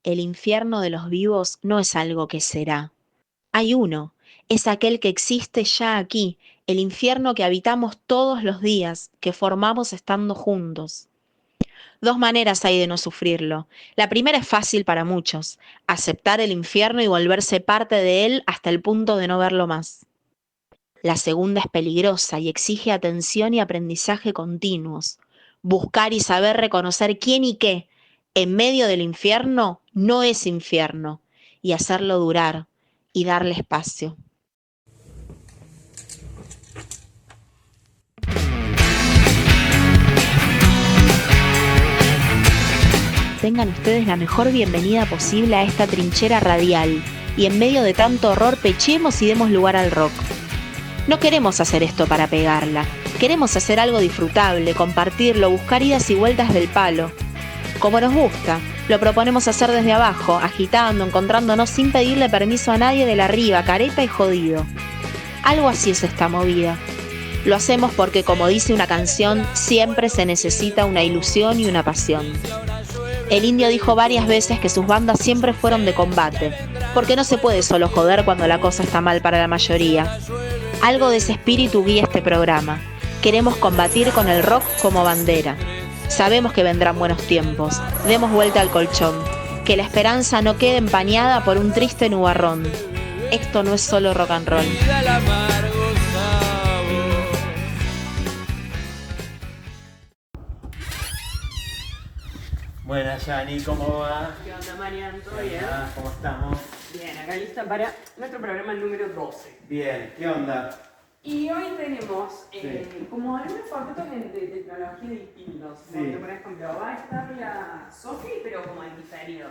El infierno de los vivos no es algo que será. Hay uno, es aquel que existe ya aquí, el infierno que habitamos todos los días, que formamos estando juntos. Dos maneras hay de no sufrirlo. La primera es fácil para muchos, aceptar el infierno y volverse parte de él hasta el punto de no verlo más. La segunda es peligrosa y exige atención y aprendizaje continuos. Buscar y saber reconocer quién y qué en medio del infierno no es infierno, y hacerlo durar y darle espacio. Tengan ustedes la mejor bienvenida posible a esta trinchera radial, y en medio de tanto horror pechemos y demos lugar al rock. No queremos hacer esto para pegarla, queremos hacer algo disfrutable, compartirlo, buscar idas y vueltas del palo. Como nos gusta, lo proponemos hacer desde abajo, agitando, encontrándonos sin pedirle permiso a nadie del arriba, careta y jodido. Algo así es esta movida. Lo hacemos porque, como dice una canción, siempre se necesita una ilusión y una pasión. El Indio dijo varias veces que sus bandas siempre fueron de combate, porque no se puede solo joder cuando la cosa está mal para la mayoría. Algo de ese espíritu guía este programa. Queremos combatir con el rock como bandera. Sabemos que vendrán buenos tiempos. Demos vuelta al colchón. Que la esperanza no quede empañada por un triste nubarrón. Esto no es solo rock and roll. Buenas, Yani, ¿cómo va? ¿Qué onda, Marian? ¿Todo bien? ¿Cómo estamos? Bien, acá lista para nuestro programa número 12. Bien, ¿qué onda? Y hoy tenemos como algunos formatos de tecnología distintos. Sí. Porque, por ejemplo, va a estar la Sofi, pero como en diferido.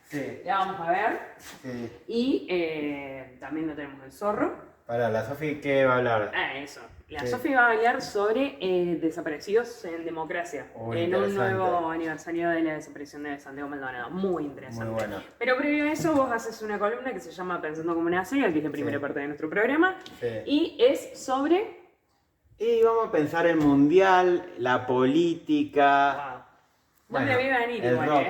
Sí. La vamos a ver. Sí. Y también lo tenemos el zorro. Para la Sofi, ¿qué va a hablar? Eso. La Sí. Sofi va a hablar sobre desaparecidos en democracia. Muy En un interesante. nuevo aniversario de la desaparición de Santiago Maldonado. Muy interesante. Muy bueno. Pero previo a eso, vos haces una columna que se llama Pensando como una serie, que es la primera Sí. parte de nuestro programa. Sí. Y es sobre. Y vamos a pensar el mundial, la política. Wow. No me Bueno, la vi venir el igual, rock.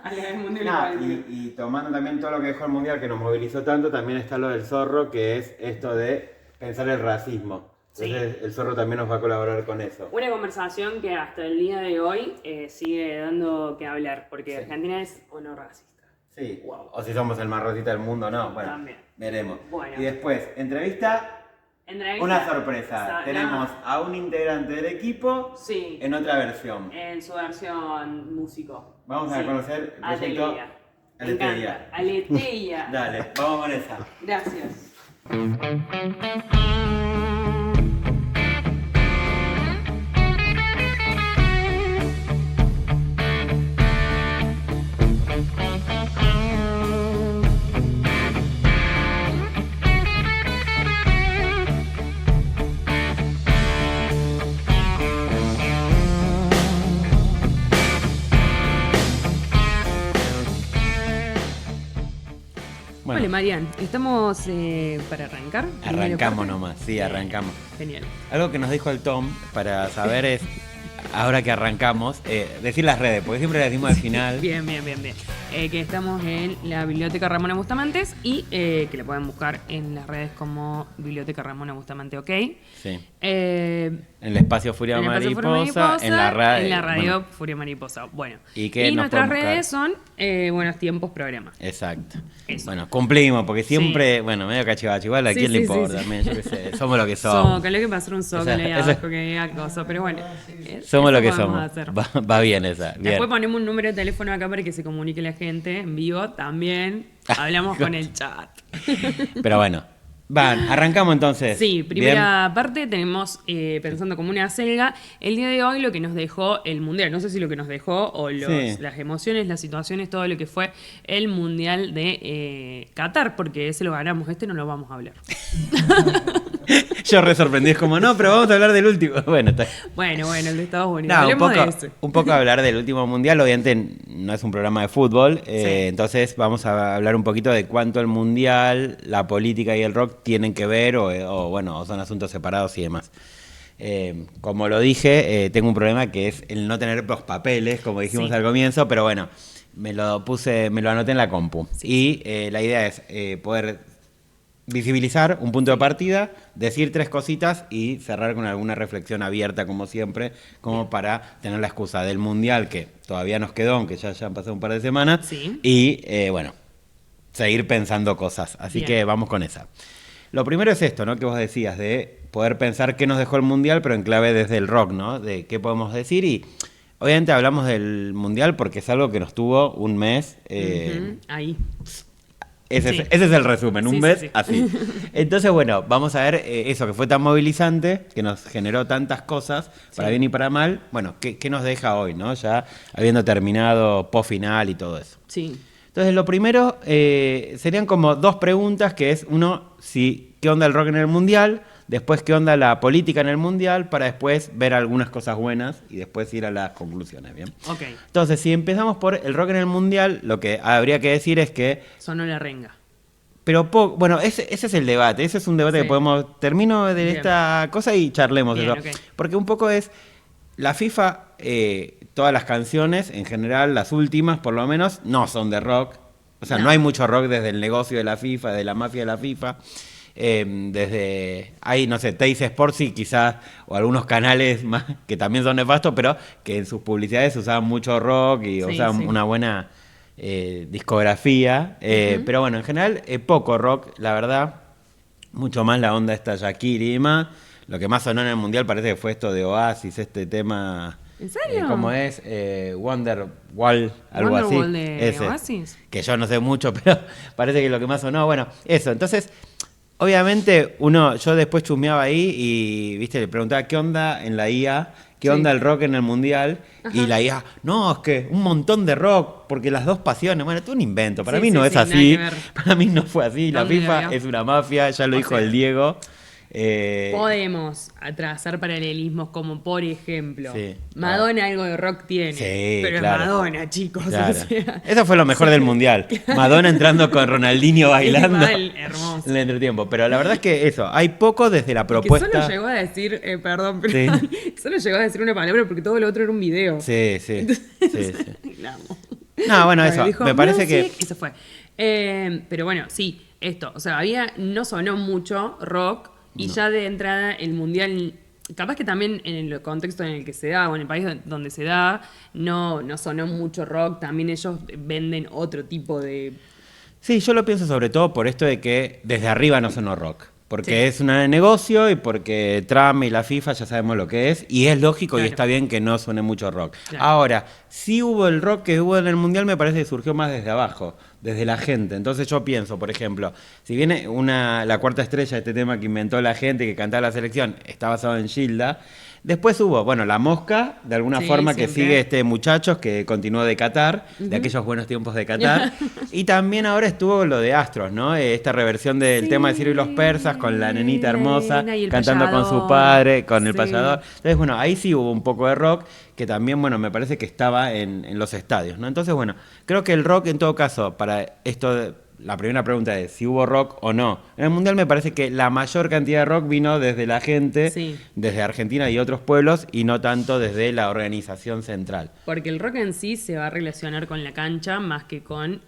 A nivel mundial Nah, igual. y tomando también todo lo que dejó el mundial, que nos movilizó tanto, también está lo del zorro, que es esto de pensar el racismo. Sí. Entonces el zorro también nos va a colaborar con eso. Una conversación que hasta el día de hoy sigue dando que hablar, porque Sí. Argentina es o no racista. Sí, Wow. o si somos el más rosita del mundo, no, bueno, También. veremos. Bueno. Y después, entrevista, Entrevista. una sorpresa. No. Tenemos a un integrante del equipo Sí. en otra versión. En su versión músico. Vamos a Sí. conocer el proyecto Aleteia. Me Aleteia. encanta. Aleteia. Dale, vamos con esa. Gracias. Bueno. Hola, Marian. Estamos para arrancar. Arrancamos Primera nomás, sí, parte. arrancamos. Genial. Algo que nos dijo el Tom para saber es, ahora que arrancamos, decir las redes, porque siempre las decimos al final. Bien. Que estamos en la Biblioteca Ramona Bustamantes y que la pueden buscar en las redes como Biblioteca Ramona Bustamante, ¿ok? Sí. En En el espacio Furia el espacio Furia Mariposa, en la radio. En la radio bueno, Furia Mariposa. Bueno. ¿Y qué nos nuestras pueden buscar? redes son Buenos Tiempos Programa. exacto. Eso. Bueno, cumplimos, porque siempre, bueno, medio cachivache, igual a Sí, quién le sí, importa, sí. men, yo qué sé, somos lo que somos. Zócalo, que pasar un zócalo ahí Esa- abajo que diga cosas, pero bueno. Somos lo eso que podemos somos. hacer. Va bien esa, bien. Después ponemos un número de teléfono acá para que se comunique la gente en vivo también. Hablamos con el chat. Pero bueno, arrancamos entonces. Sí, primera parte tenemos Pensando como una selga. El día de hoy lo que nos dejó el Mundial, no sé si lo que nos dejó o Sí. las emociones, las situaciones, todo lo que fue el Mundial de Qatar, porque ese lo ganamos, este no lo vamos a hablar. Yo re sorprendí, es como, no, pero vamos a hablar del último. Bueno, está. Bueno, el de Estados Unidos. No, Hablemos de ese. un poco hablar del último mundial. Obviamente no es un programa de fútbol, Sí. entonces vamos a hablar un poquito de cuánto el mundial, la política y el rock tienen que ver o son asuntos separados y demás. Como lo dije, tengo un problema que es el no tener los papeles, como dijimos Sí. al comienzo, pero bueno, me lo anoté en la compu. Sí. Y la idea es poder visibilizar un punto de partida, decir 3 cositas y cerrar con alguna reflexión abierta, como siempre, como para tener la excusa del Mundial, que todavía nos quedó, aunque ya han pasado un par de semanas, Sí. y bueno, seguir pensando cosas. Así Bien. que vamos con esa. Lo primero es esto, ¿no? Que vos decías, de poder pensar qué nos dejó el Mundial, pero en clave desde el rock, ¿no? De qué podemos decir. Y obviamente hablamos del Mundial porque es algo que nos tuvo un mes. Ahí. Ese, Sí. ese es el resumen, un Sí, mes sí, sí. así. Entonces, bueno, vamos a ver eso que fue tan movilizante, que nos generó tantas cosas, para Sí. bien y para mal. Bueno, ¿qué nos deja hoy, no? Ya habiendo terminado post final y todo eso. Sí. Entonces, lo primero serían como 2 preguntas, que es, uno, ¿qué onda el rock en el Mundial? Después, ¿qué onda la política en el Mundial? Para después ver algunas cosas buenas y después ir a las conclusiones, ¿bien? Ok. Entonces, si empezamos por el rock en el Mundial, lo que habría que decir es que Sonó la renga. pero bueno, ese es el debate, ese es un debate Sí. que podemos, termino de Bien. esta cosa y charlemos de Bien, eso. ok. Porque un poco es, la FIFA, todas las canciones, en general, las últimas por lo menos, no son de rock. O sea, no, No. hay mucho rock desde el negocio de la FIFA, de la mafia de la FIFA. Hay, no sé, Teis Sports y quizás, o algunos canales más que también son nefastos, pero que en sus publicidades usaban mucho rock y Sí, usaban sí. una buena discografía, pero bueno, en general poco rock, la verdad, mucho más la onda esta Shakira y demás. Lo que más sonó en el Mundial parece que fue esto de Oasis, este tema... ¿En serio? ¿Cómo es? Wonderwall, algo así. Wonderwall de Oasis. Que yo no sé mucho, pero parece que lo que más sonó, bueno, eso. Entonces, obviamente, yo después chusmeaba ahí y, viste, le preguntaba qué onda en la IA, qué Sí. onda el rock en el Mundial, y la IA, no, es que un montón de rock, porque las dos pasiones, bueno, esto es un invento, para Sí, mí sí, no es sí, nada así, que ver. para mí no fue así, la ¿Dónde lo FIFA vio? es una mafia, ya lo O dijo sea, el Diego. Podemos trazar paralelismos como, por ejemplo, Sí. Madonna algo de rock tiene, Sí, pero claro. es Madonna, chicos. Claro. O sea, Eso fue lo mejor del Mundial. Madonna entrando con Ronaldinho bailando mal, hermoso. en el entretiempo. Pero la verdad es que eso, hay poco desde la Que propuesta. solo llegó a decir, perdón, pero solo llegó a decir una palabra porque todo lo otro era un video. Sí, sí. Sí, sí. La amo. No, bueno, eso. Dijo, Me parece que. "Music", y se fue. Pero bueno, sí, esto. O sea, no sonó mucho rock y ya de entrada el mundial. Capaz que también en el contexto en el que se da o en el país donde se da, no sonó mucho rock. También ellos venden otro tipo de. Sí, yo lo pienso sobre todo por esto de que desde arriba no sonó rock. Porque Sí. es un negocio y porque Trump y la FIFA ya sabemos lo que es. Y es lógico y Claro. está bien que no suene mucho rock. Claro. Ahora, sí hubo el rock que hubo en el Mundial, me parece que surgió más desde abajo, desde la gente. Entonces yo pienso, por ejemplo, si viene la cuarta estrella, este tema que inventó la gente, que cantaba la selección, está basado en Gilda. Después hubo, bueno, La Mosca, de alguna Sí, forma que siempre. sigue Muchachos, que continuó de Qatar, de aquellos buenos tiempos de Qatar. Y también ahora estuvo lo de Astros, ¿no? Esta reversión del Sí, tema de Ciro y los persas con la nenita hermosa, nena y el cantando con su payador. padre, con el Sí. payador. Entonces, bueno, ahí sí hubo un poco de rock, que también, bueno, me parece que estaba en los estadios, ¿no? Entonces, bueno, creo que el rock, en todo caso, para esto... La primera pregunta es si hubo rock o no. En el Mundial me parece que la mayor cantidad de rock vino desde la gente, Sí. desde Argentina y otros pueblos, y no tanto desde la organización central. Porque el rock en sí se va a relacionar con la cancha más que con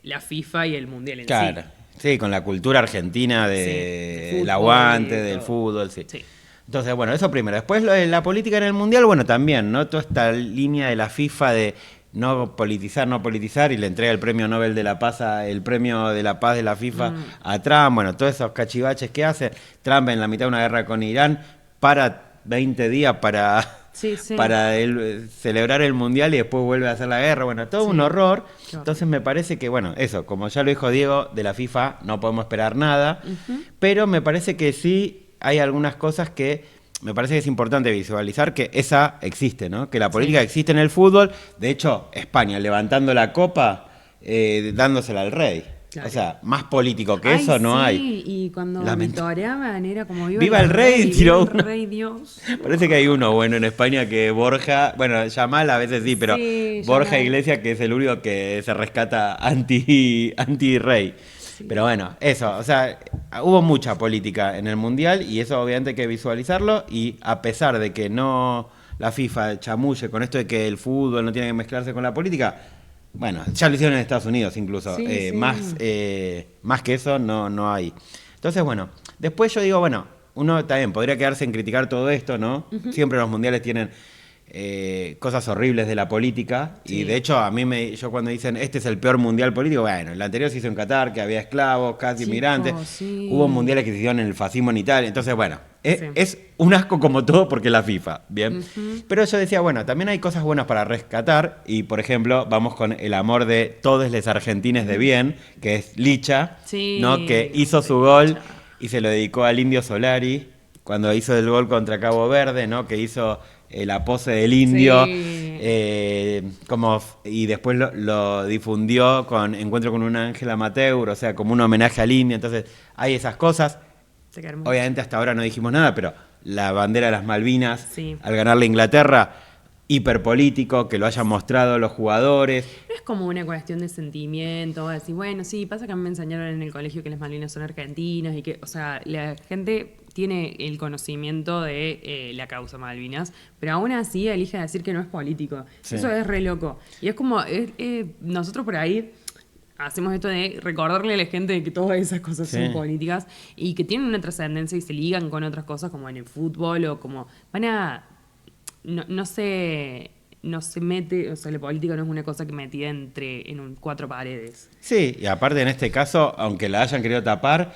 la FIFA y el mundial en Claro. sí. Sí, con la cultura argentina Sí, de del el fútbol aguante, y del todo. fútbol, sí. Sí. Entonces, bueno, eso primero. Después lo de la política en el Mundial, bueno, también, ¿no? Toda esta línea de la FIFA de no politizar, y le entrega el premio Nobel de la Paz, el premio de la Paz de la FIFA a Trump, bueno, todos esos cachivaches que hace. Trump en la mitad de una guerra con Irán, para 20 días para Sí, sí. celebrar el Mundial y después vuelve a hacer la guerra, bueno, todo un horror. Qué Entonces me parece que, bueno, eso, como ya lo dijo Diego, de la FIFA no podemos esperar nada, pero me parece que sí hay algunas cosas que me parece que es importante visualizar que esa existe, ¿no? Que la política existe en el fútbol. De hecho, España levantando la copa, dándosela al rey. Claro. O sea, más político que Ay, eso no sí, hay. Y cuando Lamento. vitoreaban era como ¡Viva el rey! Tiró viva el uno. rey Dios. Parece que hay uno bueno en España que Borja, bueno, Yamal a veces sí, pero Sí, Borja Yamal. Iglesias, que es el único que se rescata anti-rey. Pero bueno, eso, o sea, hubo mucha política en el Mundial y eso obviamente hay que visualizarlo, y a pesar de que no la FIFA chamulle con esto de que el fútbol no tiene que mezclarse con la política, Bueno, ya lo hicieron en Estados Unidos incluso. Sí, sí. Más que eso no hay. Entonces, bueno, después yo digo, bueno, uno también podría quedarse en criticar todo esto, ¿no? Siempre los mundiales tienen cosas horribles de la política. Sí. Y de hecho, yo cuando dicen, este es el peor mundial político, bueno, el anterior se hizo en Qatar, que había esclavos, casi Chicos, inmigrantes. sí. Hubo mundiales que se hicieron en el fascismo en Italia. Entonces, bueno, Sí. es un asco como todo porque es la FIFA, ¿bien? Pero yo decía, bueno, también hay cosas buenas para rescatar. Y, por ejemplo, vamos con el amor de todos los argentines de bien, que es Licha, Sí, ¿no? Que hizo su Licha. gol y se lo dedicó al Indio Solari cuando hizo el gol contra Cabo Verde, ¿no? Que hizo la pose del Indio, Sí. y después lo difundió con Encuentro con un ángel amateur, o sea, como un homenaje al Indio. Entonces, hay esas cosas. Se queda hermoso. Obviamente hasta ahora no dijimos nada, pero la bandera de las Malvinas, Sí. al ganarle a Inglaterra, hiperpolítico, que lo hayan mostrado los jugadores. No es como una cuestión de sentimiento, de decir, bueno, sí, pasa que a mí me enseñaron en el colegio que las Malvinas son argentinas y que, o sea, la gente tiene el conocimiento de la causa Malvinas, pero aún así elige decir que no es político. Sí. Eso es re loco. Y es como, nosotros por ahí hacemos esto de recordarle a la gente de que todas esas cosas Sí. son políticas y que tienen una trascendencia y se ligan con otras cosas como en el fútbol o como no se mete, o sea, la política no es una cosa que metida en cuatro paredes. Sí, y aparte en este caso, aunque la hayan querido tapar,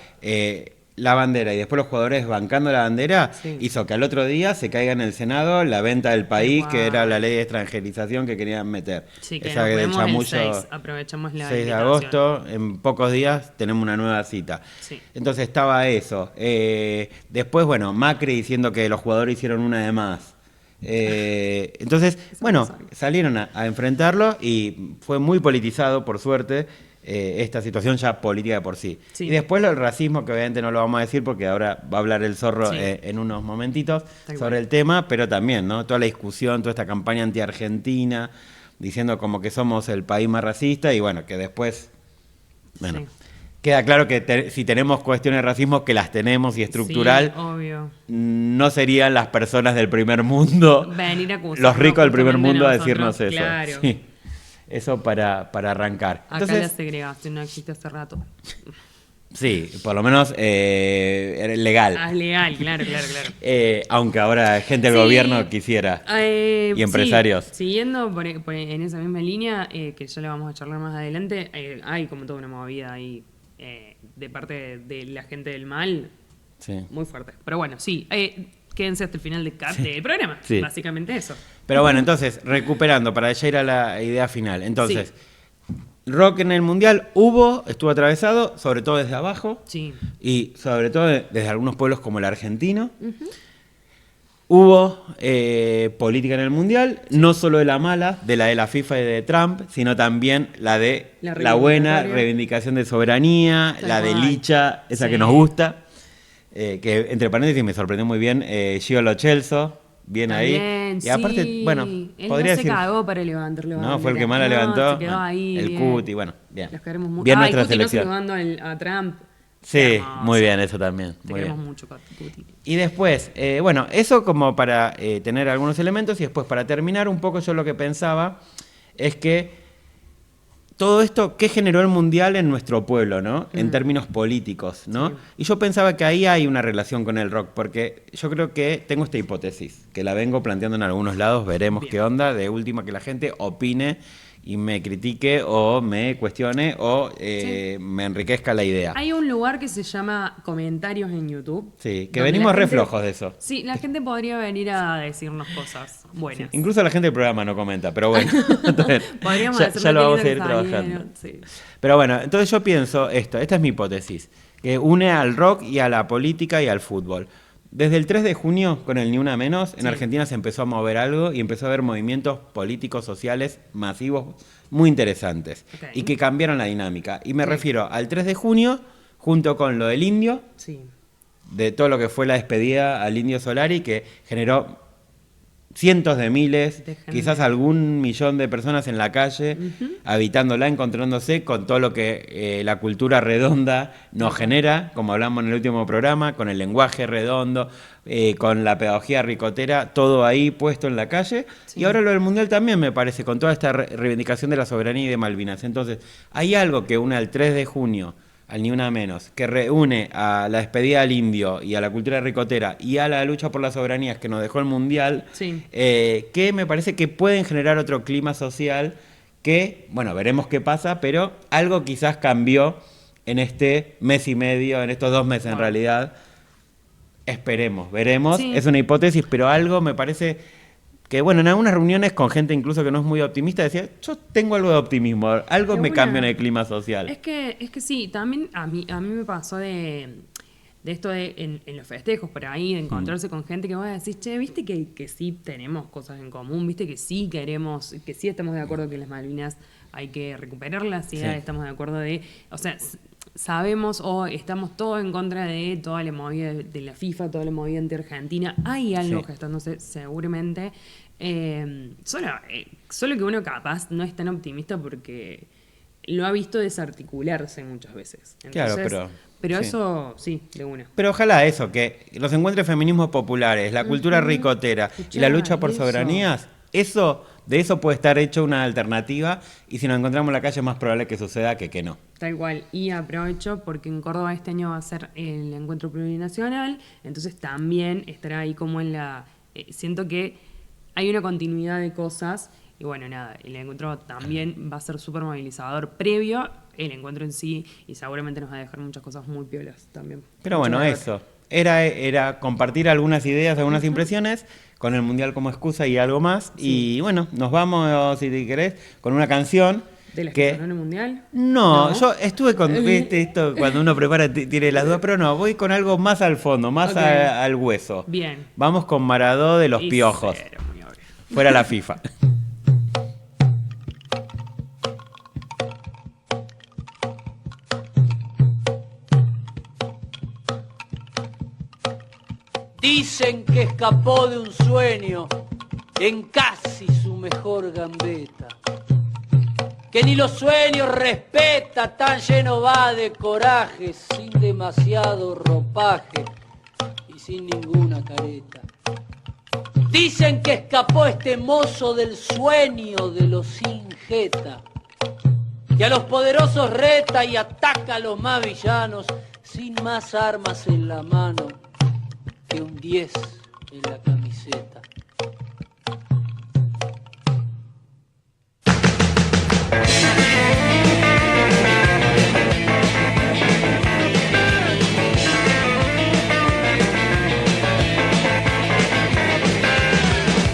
la bandera y después los jugadores bancando la bandera, Sí. hizo que al otro día se caiga en el Senado la venta del país, Guau. que era la ley de extranjerización que querían meter. Sí, que Esa nos del vemos el chamullo, 6, aprovechamos la 6 de invitación. agosto, en pocos días tenemos una nueva cita. Sí. Entonces estaba eso. Después, bueno, Macri diciendo que los jugadores hicieron una de más. Entonces, bueno, no sabía. salieron a enfrentarlo y fue muy politizado, por suerte, esta situación ya política de por sí. Sí. Y después el racismo, que obviamente no lo vamos a decir porque ahora va a hablar el zorro Sí. en unos momentitos Tal sobre cual. el tema, pero también, ¿no? Toda la discusión, toda esta campaña anti-argentina, diciendo como que somos el país más racista y bueno, que después, bueno, Sí. queda claro que si tenemos cuestiones de racismo, que las tenemos y estructural, Sí, obvio. no serían las personas del primer mundo, Venir a acusarnos los ricos del primer justamente mundo a nosotros, decirnos eso. claro. Sí. Eso para arrancar. Acá la Entonces, segregación no existe hace rato. sí, por lo menos era legal. Ah, es legal, claro. Aunque ahora gente del Sí. gobierno quisiera. Y empresarios. Sí, siguiendo en esa misma línea, que ya la vamos a charlar más adelante, hay como toda una movida ahí de parte de la gente del mal Sí. muy fuerte. Pero bueno, sí, quédense hasta el final del programa. Sí. Básicamente eso. Pero bueno, entonces, recuperando, para ya ir a la idea final. Entonces, rock en el Mundial estuvo atravesado, sobre todo desde abajo, Sí. y sobre todo desde algunos pueblos como el argentino. Hubo política en el Mundial, no solo de la mala, de la FIFA y de Trump, sino también la de La la buena reivindicatoria. reivindicación de soberanía, Tal la de cual. Licha, esa Sí. que nos gusta, que entre paréntesis me sorprendió muy bien, Gio Lo Celso, bien ahí. También, Y aparte, sí. bueno, Él podría no decir... se cagó para levantarlo. No, fue el que más la levantó. Se quedó ahí. El bien. Cuti, bueno, bien. Los queremos mucho. Bien Ah, nuestra y Cuti no selección. saludando a Trump. Sí, Hermoso. muy bien, eso también. Te Muy queremos bien. mucho, Cuti. Y después, bueno, eso como para tener algunos elementos y después para terminar un poco yo lo que pensaba es que todo esto, ¿qué generó el Mundial en nuestro pueblo, ¿no? En términos políticos, ¿no? Sí. Y yo pensaba que ahí hay una relación con el rock, porque yo creo que tengo esta hipótesis, que la vengo planteando en algunos lados, veremos Bien. qué onda, de última que la gente opine y me critique o me cuestione o me enriquezca la idea. Hay un lugar que se llama comentarios en YouTube. Sí, que donde venimos la re gente- flojos de eso. Sí, la gente podría venir a decirnos cosas buenas. Incluso la gente del programa no comenta, pero bueno. Entonces, Podríamos ya, decirle ya lo qué vamos a lindo ir que trabajando. salieron, sí. Pero bueno, entonces yo pienso esta es mi hipótesis, que une al rock y a la política y al fútbol. Desde el 3 de junio, con el Ni Una Menos, en Sí. Argentina se empezó a mover algo y empezó a haber movimientos políticos, sociales, masivos, muy interesantes. Ok. Y que cambiaron la dinámica. Y me Sí. refiero al 3 de junio, junto con lo del Indio, Sí. de todo lo que fue la despedida al Indio Solari, que generó cientos de miles, De gente. quizás algún millón de personas en la calle, habitándola, encontrándose con todo lo que la cultura redonda nos genera, como hablamos en el último programa, con el lenguaje redondo, con la pedagogía ricotera, todo ahí puesto en la calle. Sí. Y ahora lo del Mundial también me parece, con toda esta reivindicación de la soberanía y de Malvinas. Entonces, hay algo que une al 3 de junio, al Ni Una Menos, que reúne a la despedida al indio y a la cultura ricotera y a la lucha por las soberanías que nos dejó el Mundial, Sí. que me parece que pueden generar otro clima social que, bueno, veremos qué pasa, pero algo quizás cambió en este mes y medio, en estos 2 meses en realidad. Esperemos, veremos, Sí. es una hipótesis, pero algo me parece que, bueno, en algunas reuniones con gente incluso que no es muy optimista, decía, yo tengo algo de optimismo, algo Qué me buena. cambió en el clima social. Es que sí, también a mí me pasó de esto en los festejos por ahí, de encontrarse con gente que vos decís, che, viste que sí tenemos cosas en común, viste que sí queremos, que sí estamos de acuerdo que las Malvinas hay que recuperarlas, sí, Sí. estamos de acuerdo o sea, sabemos o estamos todos en contra de toda la movida de la FIFA, toda la movida anti-argentina, hay algo Sí. gestándose seguramente, solo que uno capaz no es tan optimista porque lo ha visto desarticularse muchas veces. Claro, Entonces, pero sí. eso sí, de una. Pero ojalá eso, que los encuentres feminismos populares, la cultura ricotera y la lucha por eso. soberanías, de eso puede estar hecho una alternativa, y si nos encontramos en la calle es más probable que suceda que no. Tal cual. Y aprovecho porque en Córdoba este año va a ser el encuentro plurinacional, entonces también estará ahí como en la... siento que hay una continuidad de cosas y bueno, nada, el encuentro también va a ser súper movilizador previo el encuentro en sí y seguramente nos va a dejar muchas cosas muy piolas también. Pero Mucho bueno, de ver. eso. Era compartir algunas ideas, algunas impresiones, con el Mundial como excusa y algo más. Sí. Y bueno, nos vamos, si te querés, con una canción. ¿De las que sonó en el Mundial? No, yo estuve con esto cuando uno prepara tiene las dudas, pero no, voy con algo más al fondo, más Ok. al hueso. Bien. Vamos con Maradó de los Y Piojos. cero, muy obvio. Fuera la FIFA. Dicen que escapó de un sueño en casi su mejor gambeta. Que ni los sueños respeta, tan lleno va de coraje, sin demasiado ropaje y sin ninguna careta. Dicen que escapó este mozo del sueño de los sin jeta, que a los poderosos reta y ataca a los más villanos, sin más armas en la mano que un 10 en la camiseta.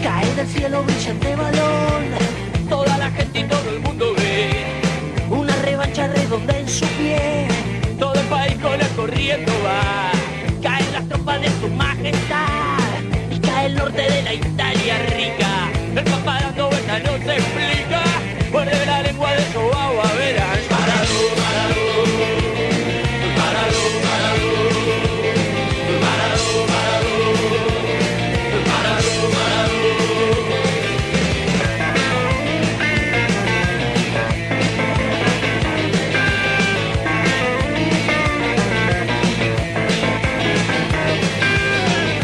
Cae del cielo brillante balón, Toda la gente y todo el mundo ve, una revancha redonda en su pie. todo el país con el corriendo va. Caen las tropas de su majestad Y cae el norte de la Italia rica. El papá dando vueltas no se explica. Muerde la lengua de su agua, verás. Maradó, Maradó, Maradó, Maradó, Maradó, Maradó, Maradó, Maradó.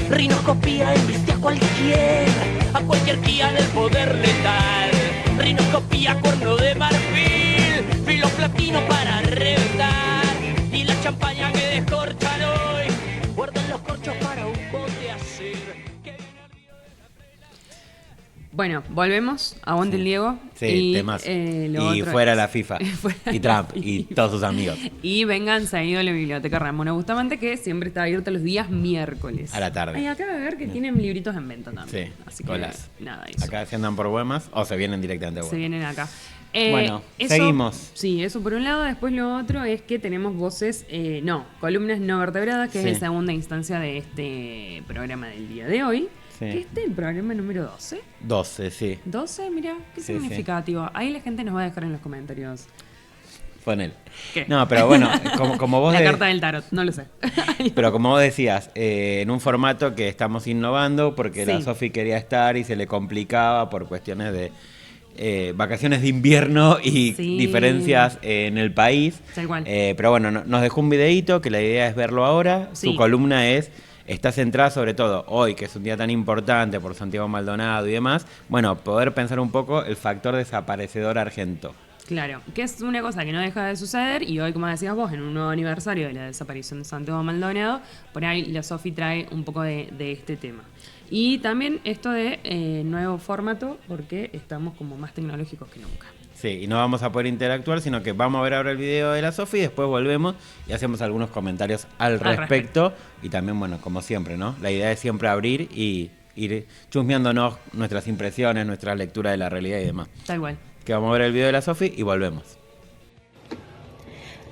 rinoscopía embiste a cualquier guía del poder letal. Rinoscopía, cuerno de marfil, filo platino para reventar. Y la champaña que descorchan hoy, guardan los corchos para un bote acer. Bueno, volvemos. Aguante el Diego. Sí, temas. Lo Y otro fuera es- la FIFA. fuera Y la Trump. Y todos sus amigos. Y vengan seguido a la Biblioteca Ramona Bustamante, que siempre está abierta los días miércoles. A la tarde. Y acaba de ver que tienen libritos en venta también. Sí, Así que colas. nada, eso. Acá se andan por Güemas o se vienen directamente a Se Güemas. vienen acá. Bueno, seguimos. Sí, eso por un lado. Después lo otro es que tenemos voces, columnas no vertebradas, que Sí. es la segunda instancia de este programa del día de hoy. Sí. Que este es el programa número 12. 12, sí. 12, mira, qué Sí, significativo. Ahí la gente nos va a dejar en los comentarios. Ponele. ¿Qué? No, pero bueno, como vos... La carta del tarot, no lo sé. Pero como vos decías, en un formato que estamos innovando porque la Sí. Sofi quería estar y se le complicaba por cuestiones de vacaciones de invierno y Sí. diferencias en el país. Tal cual. Pero bueno, nos dejó un videíto que la idea es verlo ahora. Sí. Su columna está centrada sobre todo hoy, que es un día tan importante por Santiago Maldonado y demás. Bueno, poder pensar un poco el factor desaparecedor argento. Claro, que es una cosa que no deja de suceder y hoy, como decías vos, en un nuevo aniversario de la desaparición de Santiago Maldonado, por ahí la Sofi trae un poco de este tema. Y también esto de nuevo formato, porque estamos como más tecnológicos que nunca. Sí, y no vamos a poder interactuar, sino que vamos a ver ahora el video de la Sofi y después volvemos y hacemos algunos comentarios al respecto. Y también, bueno, como siempre, ¿no? La idea es siempre abrir y ir chusmeándonos nuestras impresiones, nuestra lectura de la realidad y demás. Tal cual. Que vamos a ver el video de la Sofi y volvemos.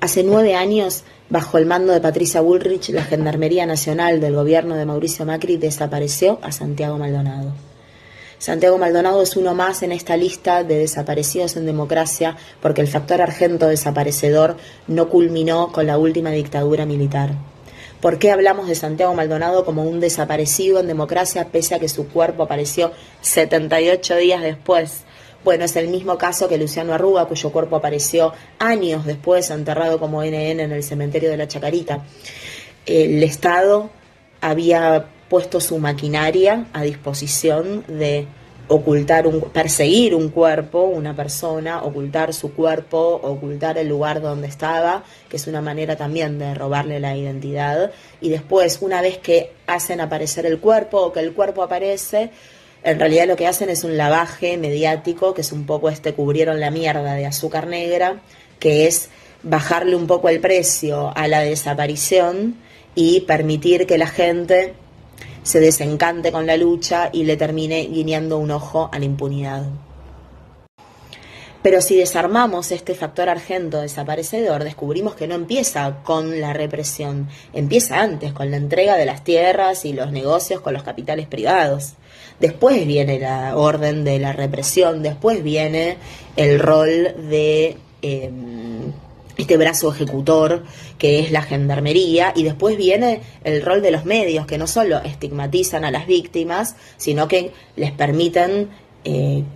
Hace 9 años, bajo el mando de Patricia Bullrich, la Gendarmería Nacional del gobierno de Mauricio Macri desapareció a Santiago Maldonado. Santiago Maldonado es uno más en esta lista de desaparecidos en democracia porque el factor argento desaparecedor no culminó con la última dictadura militar. ¿Por qué hablamos de Santiago Maldonado como un desaparecido en democracia pese a que su cuerpo apareció 78 días después? Bueno, es el mismo caso que Luciano Arruga, cuyo cuerpo apareció años después, enterrado como NN en el cementerio de la Chacarita. El Estado había puesto su maquinaria a disposición de perseguir un cuerpo, una persona, ocultar su cuerpo, ocultar el lugar donde estaba, que es una manera también de robarle la identidad. Y después, una vez que hacen aparecer el cuerpo o que el cuerpo aparece, en realidad lo que hacen es un lavaje mediático, que es un poco cubrieron la mierda de azúcar negra, que es bajarle un poco el precio a la desaparición y permitir que la gente se desencante con la lucha y le termine guiñando un ojo a la impunidad. Pero si desarmamos este factor argento desaparecedor, descubrimos que no empieza con la represión, empieza antes, con la entrega de las tierras y los negocios con los capitales privados. Después viene la orden de la represión, después viene el rol de este brazo ejecutor que es la gendarmería, y después viene el rol de los medios, que no solo estigmatizan a las víctimas, sino que les permiten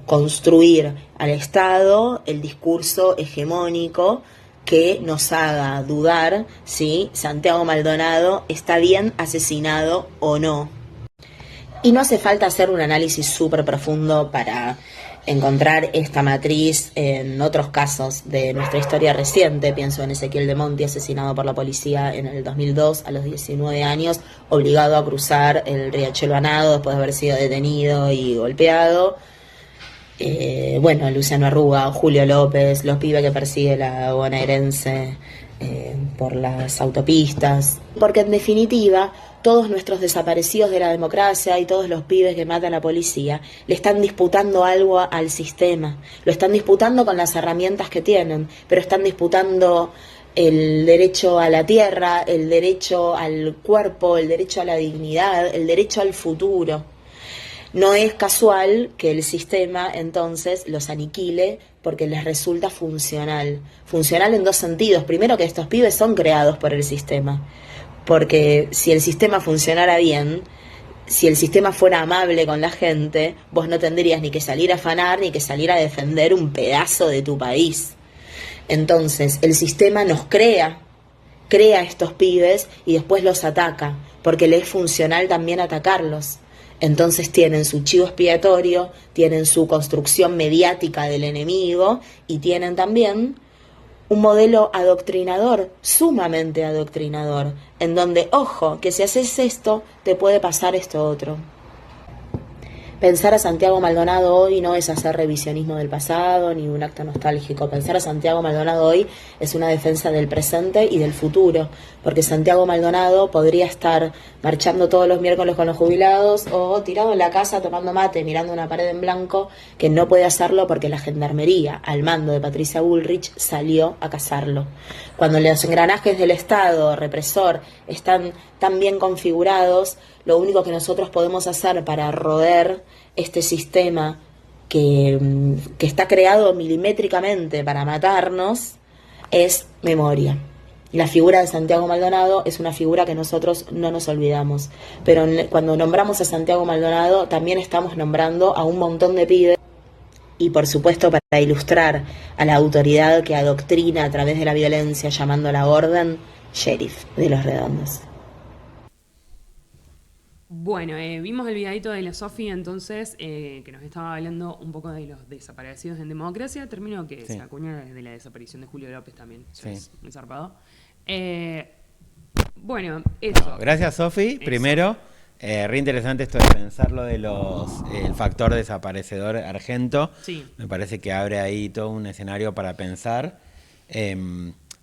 construir al Estado el discurso hegemónico que nos haga dudar si Santiago Maldonado está bien asesinado o no. Y no hace falta hacer un análisis súper profundo para encontrar esta matriz en otros casos de nuestra historia reciente. Pienso en Ezequiel de Monti, asesinado por la policía en el 2002 a los 19 años, obligado a cruzar el riachuelo Anado después de haber sido detenido y golpeado. Luciano Arruga, Julio López, los pibes que persigue la bonaerense por las autopistas. Porque en definitiva, todos nuestros desaparecidos de la democracia y todos los pibes que matan a la policía le están disputando algo al sistema. Lo están disputando con las herramientas que tienen, pero están disputando el derecho a la tierra, el derecho al cuerpo, el derecho a la dignidad, el derecho al futuro. No es casual que el sistema entonces los aniquile porque les resulta funcional. Funcional en dos sentidos. Primero, que estos pibes son creados por el sistema. Porque si el sistema funcionara bien, si el sistema fuera amable con la gente, vos no tendrías ni que salir a afanar ni que salir a defender un pedazo de tu país. Entonces, el sistema nos crea estos pibes y después los ataca, porque le es funcional también atacarlos. Entonces tienen su chivo expiatorio, tienen su construcción mediática del enemigo y tienen también un modelo adoctrinador, sumamente adoctrinador, en donde, ojo, que si haces esto, te puede pasar esto otro. Pensar a Santiago Maldonado hoy no es hacer revisionismo del pasado ni un acto nostálgico. Pensar a Santiago Maldonado hoy es una defensa del presente y del futuro, porque Santiago Maldonado podría estar marchando todos los miércoles con los jubilados o tirado en la casa tomando mate, mirando una pared en blanco, que no puede hacerlo porque la gendarmería, al mando de Patricia Bullrich, salió a cazarlo. Cuando los engranajes del Estado represor están tan bien configurados, lo único que nosotros podemos hacer para roer este sistema que está creado milimétricamente para matarnos es memoria. La figura de Santiago Maldonado es una figura que nosotros no nos olvidamos, pero cuando nombramos a Santiago Maldonado también estamos nombrando a un montón de pibes y por supuesto para ilustrar a la autoridad que adoctrina a través de la violencia llamando a la orden, Sheriff de Los Redondos. Bueno, vimos el videito de la Sofi entonces, que nos estaba hablando un poco de los desaparecidos en democracia. Terminó que se acuña de la desaparición de Julio López también. Eso es muy zarpado. Bueno, eso. Gracias, Sofi. Primero, re interesante esto de pensar lo de el factor desaparecedor argento. Sí. Me parece que abre ahí todo un escenario para pensar.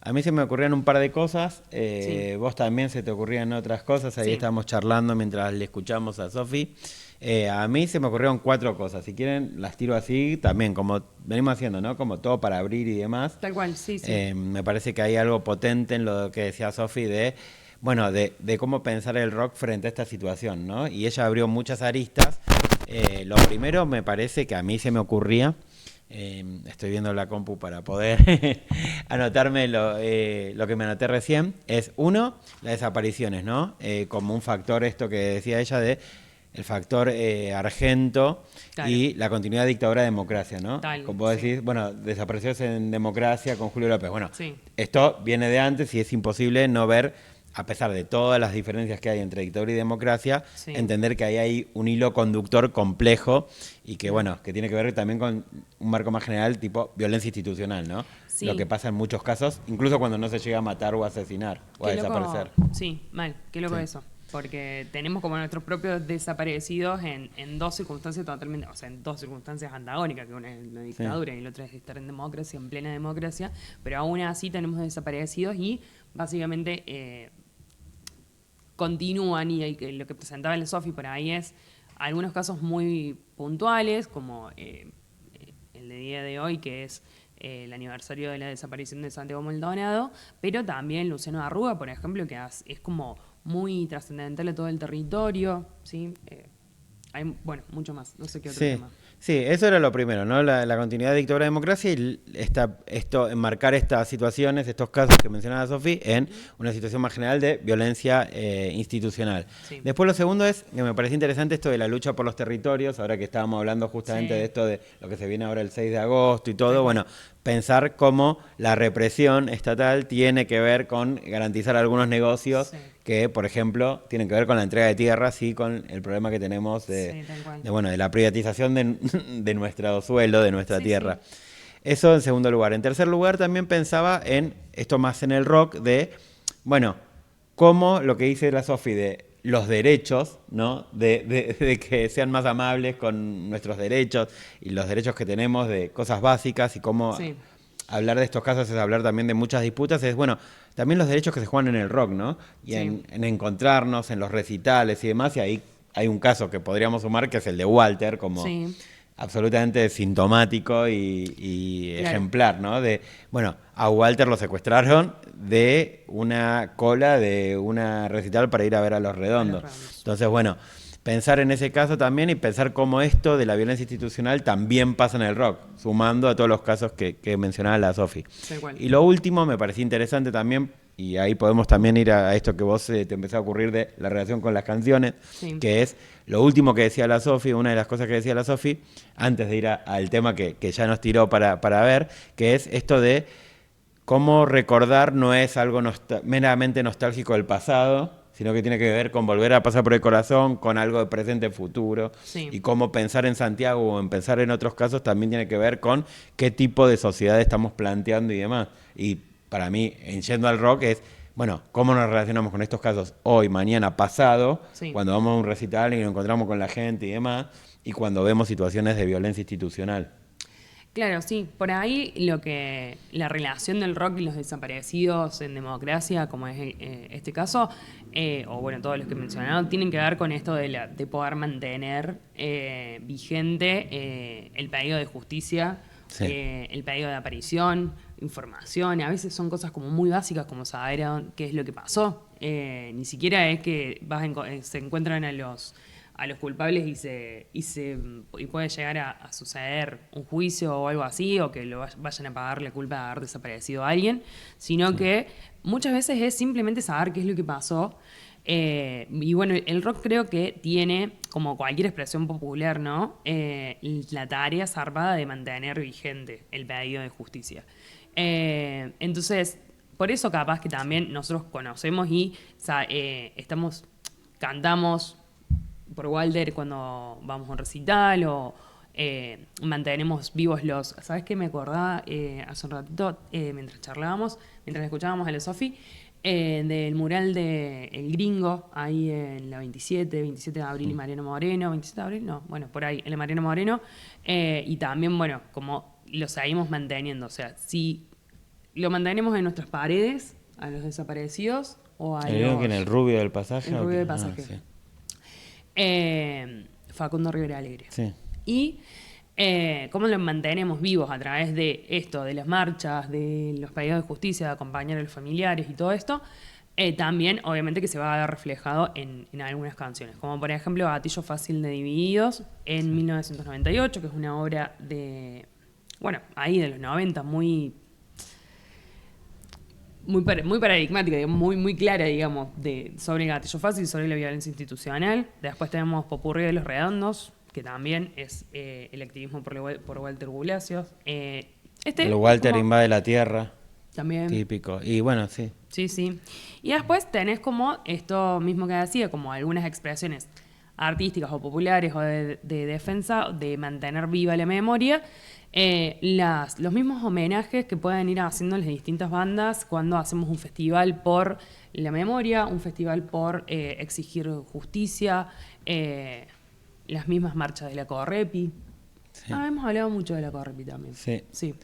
A mí se me ocurrían un par de cosas, vos también se te ocurrían otras cosas, ahí estábamos charlando mientras le escuchamos a Sofi. A mí se me ocurrieron 4 cosas, si quieren las tiro así también, como venimos haciendo, ¿no? Como todo para abrir y demás. Tal cual, sí. Me parece que hay algo potente en lo que decía Sofi de cómo pensar el rock frente a esta situación, ¿no? Y ella abrió muchas aristas. Lo primero me parece que a mí se me ocurría, estoy viendo la compu para poder anotarme lo que me anoté recién, es uno, las desapariciones, ¿no? Como un factor, esto que decía ella de el factor argento, claro, y la continuidad dictadura de democracia, ¿no? Como vos decís, bueno, desaparecidos en democracia con Julio López. Bueno, esto viene de antes y es imposible no ver, a pesar de todas las diferencias que hay entre dictadura y democracia, entender que ahí hay un hilo conductor complejo y que, bueno, que tiene que ver también con un marco más general tipo violencia institucional, ¿no? Sí. Lo que pasa en muchos casos, incluso cuando no se llega a matar o a asesinar o a desaparecer. Sí, mal, qué loco eso. Porque tenemos como nuestros propios desaparecidos en dos circunstancias totalmente, o sea, en dos circunstancias antagónicas, que una es la dictadura y la otra es estar en democracia, en plena democracia, pero aún así tenemos desaparecidos y básicamente continúan, y lo que presentaba el Sofi por ahí es algunos casos muy puntuales, como el de día de hoy, que es el aniversario de la desaparición de Santiago Maldonado, pero también Luciano Arruga, por ejemplo, que es como muy trascendental a todo el territorio, ¿sí? Hay, bueno, mucho más, no sé qué otro tema. Sí, eso era lo primero, ¿no? La continuidad de dictadura de democracia y enmarcar estas situaciones, estos casos que mencionaba Sofi, en una situación más general de violencia institucional. Sí. Después lo segundo es, que me parece interesante esto de la lucha por los territorios, ahora que estábamos hablando justamente de esto de lo que se viene ahora el 6 de agosto y todo, bueno, pensar cómo la represión estatal tiene que ver con garantizar algunos negocios que, por ejemplo, tienen que ver con la entrega de tierras y con el problema que tenemos de la privatización de nuestro suelo, de nuestra tierra. Sí. Eso en segundo lugar. En tercer lugar también pensaba en, esto más en el rock, de, bueno, cómo lo que dice la Sofi de los derechos, ¿no? De que sean más amables con nuestros derechos y los derechos que tenemos de cosas básicas y cómo hablar de estos casos es hablar también de muchas disputas, es, bueno, también los derechos que se juegan en el rock, ¿no? Y en encontrarnos, en los recitales y demás, y ahí hay un caso que podríamos sumar que es el de Walter, como absolutamente sintomático y ejemplar, ¿no? De, bueno, a Walter lo secuestraron de una cola de una recital para ir a ver a Los Redondos. Entonces, bueno, pensar en ese caso también y pensar cómo esto de la violencia institucional también pasa en el rock, sumando a todos los casos que mencionaba la Sofi. Y lo último me parecía interesante también, y ahí podemos también ir a esto que vos te empezó a ocurrir de la relación con las canciones, que es lo último que decía la Sofi, una de las cosas que decía la Sofi, antes de ir al tema que ya nos tiró para ver, que es esto de cómo recordar no es algo meramente nostálgico del pasado, sino que tiene que ver con volver a pasar por el corazón, con algo de presente futuro, y cómo pensar en Santiago o en pensar en otros casos también tiene que ver con qué tipo de sociedad estamos planteando y demás. Y para mí, yendo al rock, es, bueno, cómo nos relacionamos con estos casos hoy, mañana, pasado, cuando vamos a un recital y nos encontramos con la gente y demás, y cuando vemos situaciones de violencia institucional. Claro, sí. Por ahí la relación del rock y los desaparecidos en democracia, como es este caso, o bueno, todos los que he mencionado, tienen que ver con esto de poder mantener vigente el pedido de justicia, el pedido de aparición, información. A veces son cosas como muy básicas, como saber qué es lo que pasó. Ni siquiera es que se encuentran a a los culpables y puede llegar a suceder un juicio o algo así, o que vayan a pagar la culpa de haber desaparecido a alguien, sino que muchas veces es simplemente saber qué es lo que pasó. Y bueno, el rock creo que tiene, como cualquier expresión popular, ¿no? La tarea zarpada de mantener vigente el pedido de justicia. Entonces, por eso capaz que también nosotros conocemos y cantamos por Walter cuando vamos a un recital o mantenemos vivos los... ¿Sabes qué me acordaba hace un ratito mientras charlábamos, mientras escuchábamos a la Sofi? Del mural de El Gringo, ahí en la 27 de abril y Mariano Moreno, 27 de abril, no, bueno, por ahí, en la Mariano Moreno, y también, bueno, como lo seguimos manteniendo, o sea, si lo mantenemos en nuestras paredes, a los desaparecidos, o a Creo que en el Rubio del Pasaje. El Rubio del Ah, Pasaje. sí. Facundo Rivera Alegre. Sí. Y cómo los mantenemos vivos a través de esto, de las marchas, de los pedidos de justicia, de acompañar a los familiares y todo esto, también obviamente que se va a ver reflejado en algunas canciones, como por ejemplo Gatillo Fácil de Divididos en 1998, que es una obra de, bueno, ahí de los 90, muy paradigmática, digamos, muy clara, digamos, sobre el gatillo fácil, sobre la violencia institucional. Después tenemos Popurrí de los Redondos, que también es el activismo por Walter Bulacios. El Walter invade la tierra. También. Típico. Y bueno, sí. Sí. Y después tenés como esto mismo que decía, como algunas expresiones artísticas o populares o de defensa, de mantener viva la memoria. Los mismos homenajes que pueden ir haciendo las distintas bandas cuando hacemos un festival por la memoria, un festival por exigir justicia, las mismas marchas de la Correpi. Sí. Hemos hablado mucho de la Correpi también. Sí. Sí.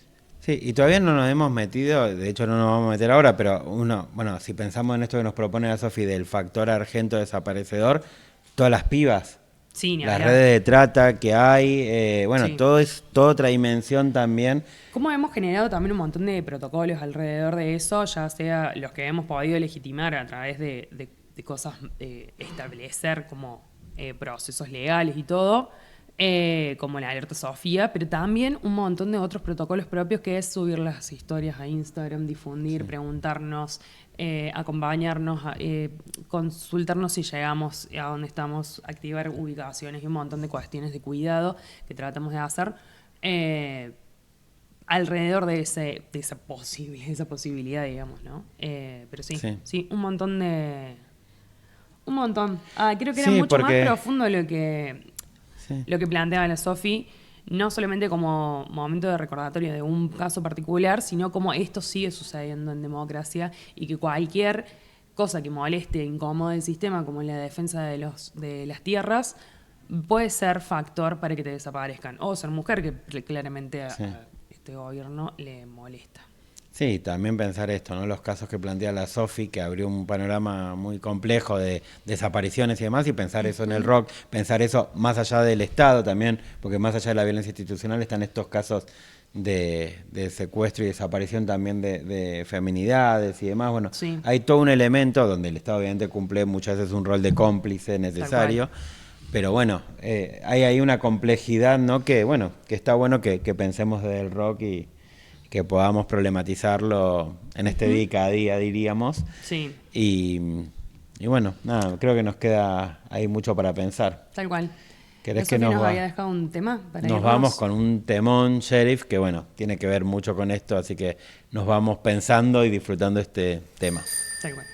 Sí, y todavía no nos hemos metido, de hecho no nos vamos a meter ahora, pero bueno, si pensamos en esto que nos propone la Sofi del factor argento desaparecedor, todas las pibas, Sí, ni las hablar. redes de trata que hay, bueno, Sí. todo es toda otra dimensión también. ¿Cómo hemos generado también un montón de protocolos alrededor de eso, ya sea los que hemos podido legitimar a través de cosas, establecer como procesos legales y todo, como la alerta Sofía, pero también un montón de otros protocolos propios, que es subir las historias a Instagram, difundir, preguntarnos, acompañarnos, consultarnos si llegamos a donde estamos, activar ubicaciones y un montón de cuestiones de cuidado que tratamos de hacer alrededor de esa posibilidad, digamos, ¿no? Pero sí, un montón. Creo que era Sí, mucho más porque- profundo lo que planteaba la Sofi, no solamente como momento de recordatorio de un caso particular, sino como esto sigue sucediendo en democracia y que cualquier cosa que moleste, incomode el sistema, como la defensa de las tierras, puede ser factor para que te desaparezcan. O ser mujer, que claramente Sí. a este gobierno le molesta. Sí, también pensar esto, ¿no? Los casos que plantea la Sofi, que abrió un panorama muy complejo de desapariciones y demás, y pensar eso en el rock, pensar eso más allá del Estado también, porque más allá de la violencia institucional están estos casos de secuestro y desaparición también de feminidades y demás. Bueno, Sí. hay todo un elemento donde el Estado obviamente cumple muchas veces un rol de cómplice necesario. Pero bueno, hay ahí una complejidad, ¿no? Que bueno, que está bueno que pensemos desde el rock y que podamos problematizarlo en este día a día, diríamos. Sí, Y bueno, nada, creo que nos queda ahí mucho para pensar. tal cual. ¿Querés ¿La que Sofi nos había dejado un tema para nos irnos? vamos con un temón, Sheriff, que bueno, tiene que ver mucho con esto, así que nos vamos pensando y disfrutando este tema. Tal cual.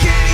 Yeah.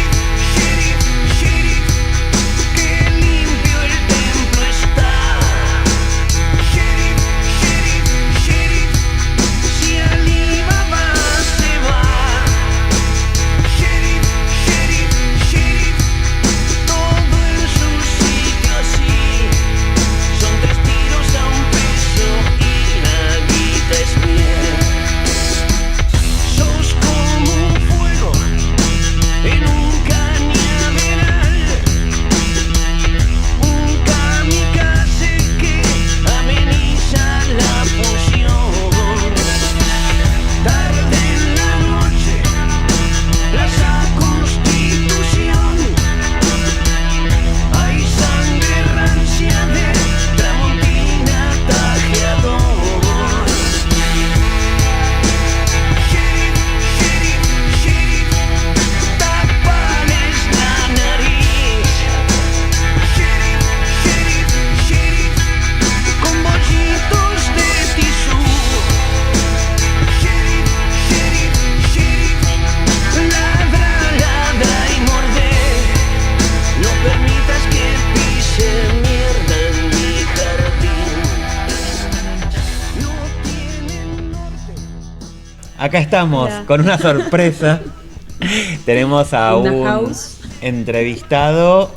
acá estamos Hola. con una sorpresa. Tenemos a In the un house. entrevistado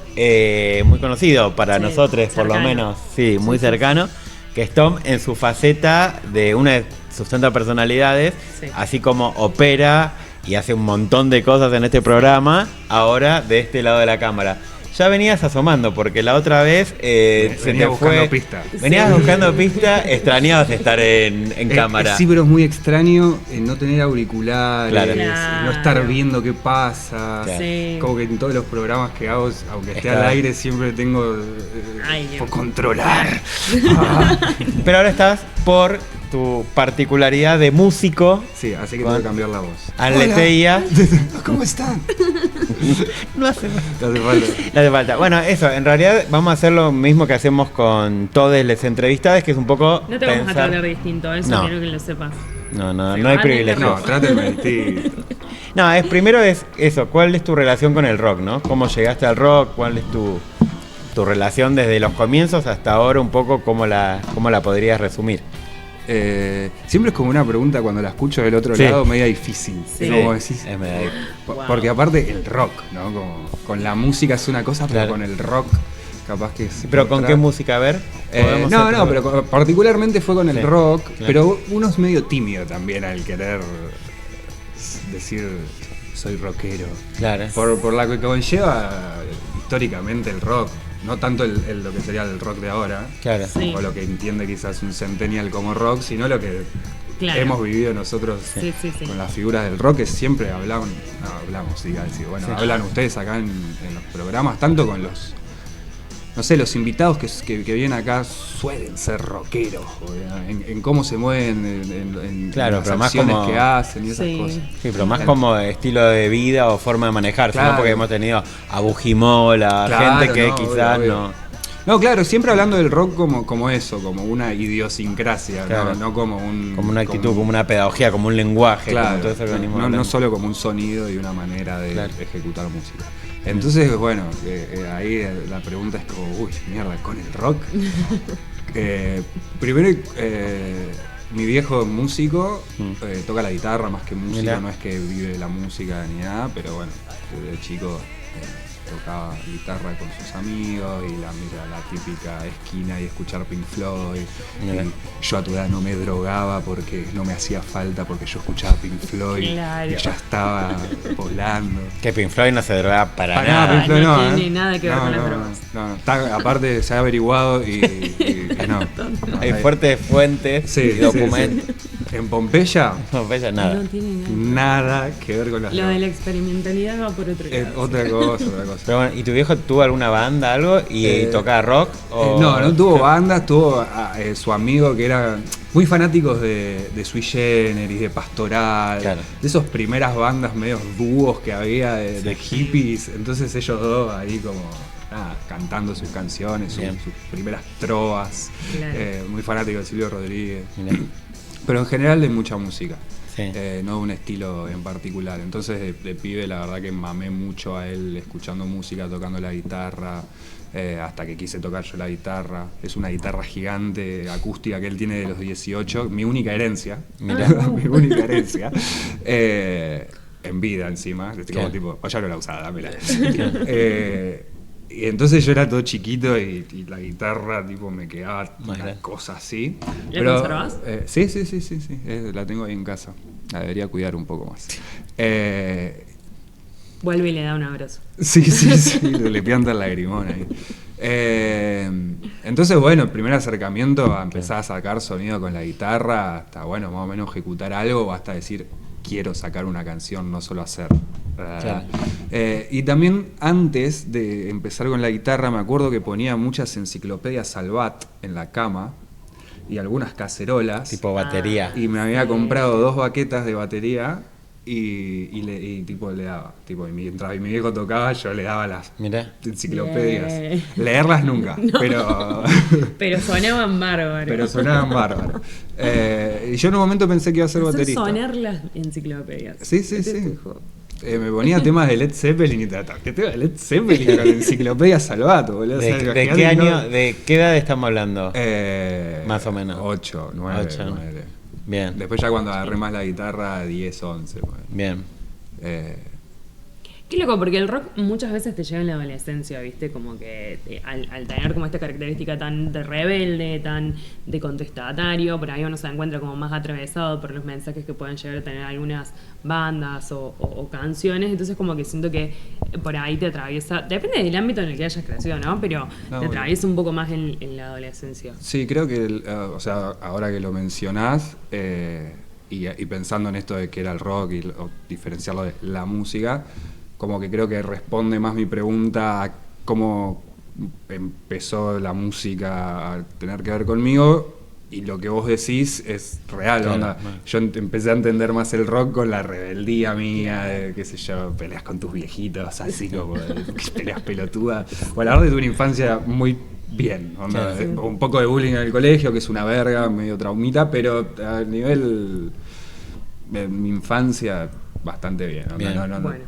muy conocido para Sí, nosotros, por lo cercano. menos, sí, muy cercano, que es Tom en su faceta de una de sus tantas personalidades, Sí. así como opera y hace un montón de cosas en este programa, ahora de este lado de la cámara. Ya venías asomando, porque la otra vez se Venía te buscando fue. pista. Venías buscando pista, extrañabas estar en cámara. Sí, pero es muy extraño no tener auriculares, Claro. no estar viendo qué pasa. Claro. Sí. Como que en todos los programas que hago, aunque esté Está- al aire, siempre tengo Ay, Dios. por controlar. Pero ahora estás por tu particularidad de músico, Sí, así que Con- tengo que cambiar la voz. aleteia. ¿Cómo están? No hace No hace falta. No hace falta. Bueno, eso, en realidad vamos a hacer lo mismo que hacemos con todas las entrevistadas, que es un poco No te vamos a pensar... tratar distinto, eso No. quiero que lo sepas. No hay vale, privilegios. No, trátenme distinto. No, primero es eso, ¿cuál es tu relación con el rock, no? ¿Cómo llegaste al rock? ¿Cuál es tu relación desde los comienzos hasta ahora? Un poco, ¿cómo la podrías resumir? Siempre es como una pregunta cuando la escucho del otro Sí. lado media difícil. Sí. Como decís, Es medio- Wow. porque aparte el rock, ¿no? Como, con la música es una cosa, pero Claro. con el rock capaz que es ¿Pero con otra. qué música? A ver. ¿podemos No, hacer- no, pero particularmente fue con el Sí, rock, claro. pero uno es medio tímido también al querer decir soy rockero. Claro. Por la que conlleva históricamente el rock, no tanto lo que sería el rock de ahora, Claro. Sí. o lo que entiende quizás un centennial como rock, sino lo que Claro. hemos vivido nosotros Sí, sí, sí. con las figuras del rock, que siempre hablamos, iba a decir, bueno, Sí. hablan ustedes acá en los programas, tanto con los, no sé, los invitados que vienen acá suelen ser rockeros, en cómo se mueven, en Claro, las pero más acciones como- que hacen y esas Sí. cosas. Sí, pero más como estilo de vida o forma de manejarse, Claro. ¿no? Porque hemos tenido a Bujimola, Claro, gente que no, quizás obvio, no... obvio. No, claro, siempre hablando del rock como eso, como una idiosincrasia, Claro. no como un... Como una actitud, como una pedagogía, como un lenguaje, Claro, como todo eso que venimos no hablando. solo como un sonido y una manera de Claro. ejecutar música. Entonces, bueno, ahí la pregunta es como, uy, mierda, ¿con el rock? Primero, mi viejo es músico, toca la guitarra más que músico, Mirá. no es que vive de la música ni nada, pero bueno, desde chico tocaba guitarra con sus amigos y la típica esquina y escuchar Pink Floyd. Mirá. Y yo a tu edad no me drogaba porque no me hacía falta, porque yo escuchaba Pink Floyd Claro. y ya estaba volando. Que Pink Floyd no se droga para Para nada. Pink Floyd no no, tiene nada que ver con las no, drogas. no. Aparte se ha averiguado y no. Hay fuertes fuentes Sí, y sí, documentos. sí. En Pompeya, No pesa nada. No tiene nada. nada que ver con las Lo de drogas. la experimentalidad va por otro Es lado. otra cosa, otra cosa. Pero bueno, ¿y tu viejo tuvo alguna banda, algo? ¿Y tocaba rock? O... No tuvo bandas, tuvo su amigo que era muy fanáticos de Sui Generis, de Pastoral, Claro. de esas primeras bandas medios dúos que había de hippies. Entonces ellos dos ahí como cantando sus canciones, sus Bien. primeras trovas. Claro. Muy fanático de Silvio Rodríguez. Mirá. Pero en general de mucha música. Sí. No de un estilo en particular. Entonces de pibe la verdad que mamé mucho a él escuchando música, tocando la guitarra, hasta que quise tocar yo la guitarra. Es una guitarra gigante acústica que él tiene de los 18, mi única herencia. Mirá. Mi única herencia. En vida encima, como Claro. tipo, ya no la usaba, dámela. Y entonces yo era todo chiquito y la guitarra tipo me quedaba una Mirá. cosa así. ¿La conservás? Sí. La tengo ahí en casa. La debería cuidar un poco más. Vuelve y le da un abrazo. Sí, le pianta el lagrimón ahí. Entonces, bueno, el primer acercamiento a empezar a sacar sonido con la guitarra, hasta, bueno, más o menos ejecutar algo, o hasta decir, quiero sacar una canción, no solo hacer. Claro. Y también antes de empezar con la guitarra, me acuerdo que ponía muchas enciclopedias Salvat en la cama y algunas cacerolas. Tipo batería. Y me había comprado 2 baquetas de batería y tipo le daba. Tipo, y mientras mi viejo tocaba, yo le daba las Mirá. enciclopedias. Bien. Leerlas nunca, No. pero, Pero sonaban bárbaros. pero sonaban bárbaros. Y yo en un momento pensé que iba a ser Hacer baterista. sonar las enciclopedias. Sí. Este es tu juego. Me ponía temas de Led Zeppelin y trataba. ¿Qué tema de Led Zeppelin con enciclopedia Salvato, boludo? O sea, ¿De imagínate qué que no- año, de qué edad estamos hablando? Eh, Más o menos. 8, 9, Ocho. 9. Bien. Después ya cuando agarré más la guitarra, 10, 11. Bueno. Bien. Qué loco, porque el rock muchas veces te llega en la adolescencia, ¿viste? Como que al tener como esta característica tan de rebelde, tan de contestatario, por ahí uno se encuentra como más atravesado por los mensajes que pueden llegar a tener algunas bandas o canciones. Entonces como que siento que por ahí te atraviesa, depende del ámbito en el que hayas crecido, ¿no? Pero te atraviesa un poco más en la adolescencia. Sí, creo que, o sea, ahora que lo mencionás, y pensando en esto de que era el rock o diferenciarlo de la música, como que creo que responde más mi pregunta a cómo empezó la música a tener que ver conmigo, y lo que vos decís es real, claro, onda. Yo empecé a entender más el rock con la rebeldía mía, de, qué sé yo, peleas con tus viejitos, así como peleas pelotudas. Bueno, la verdad tuve una infancia muy bien, onda, claro, sí. Un poco de bullying en el colegio, que es una verga, medio traumita, pero a nivel de mi infancia bastante bien. Bien.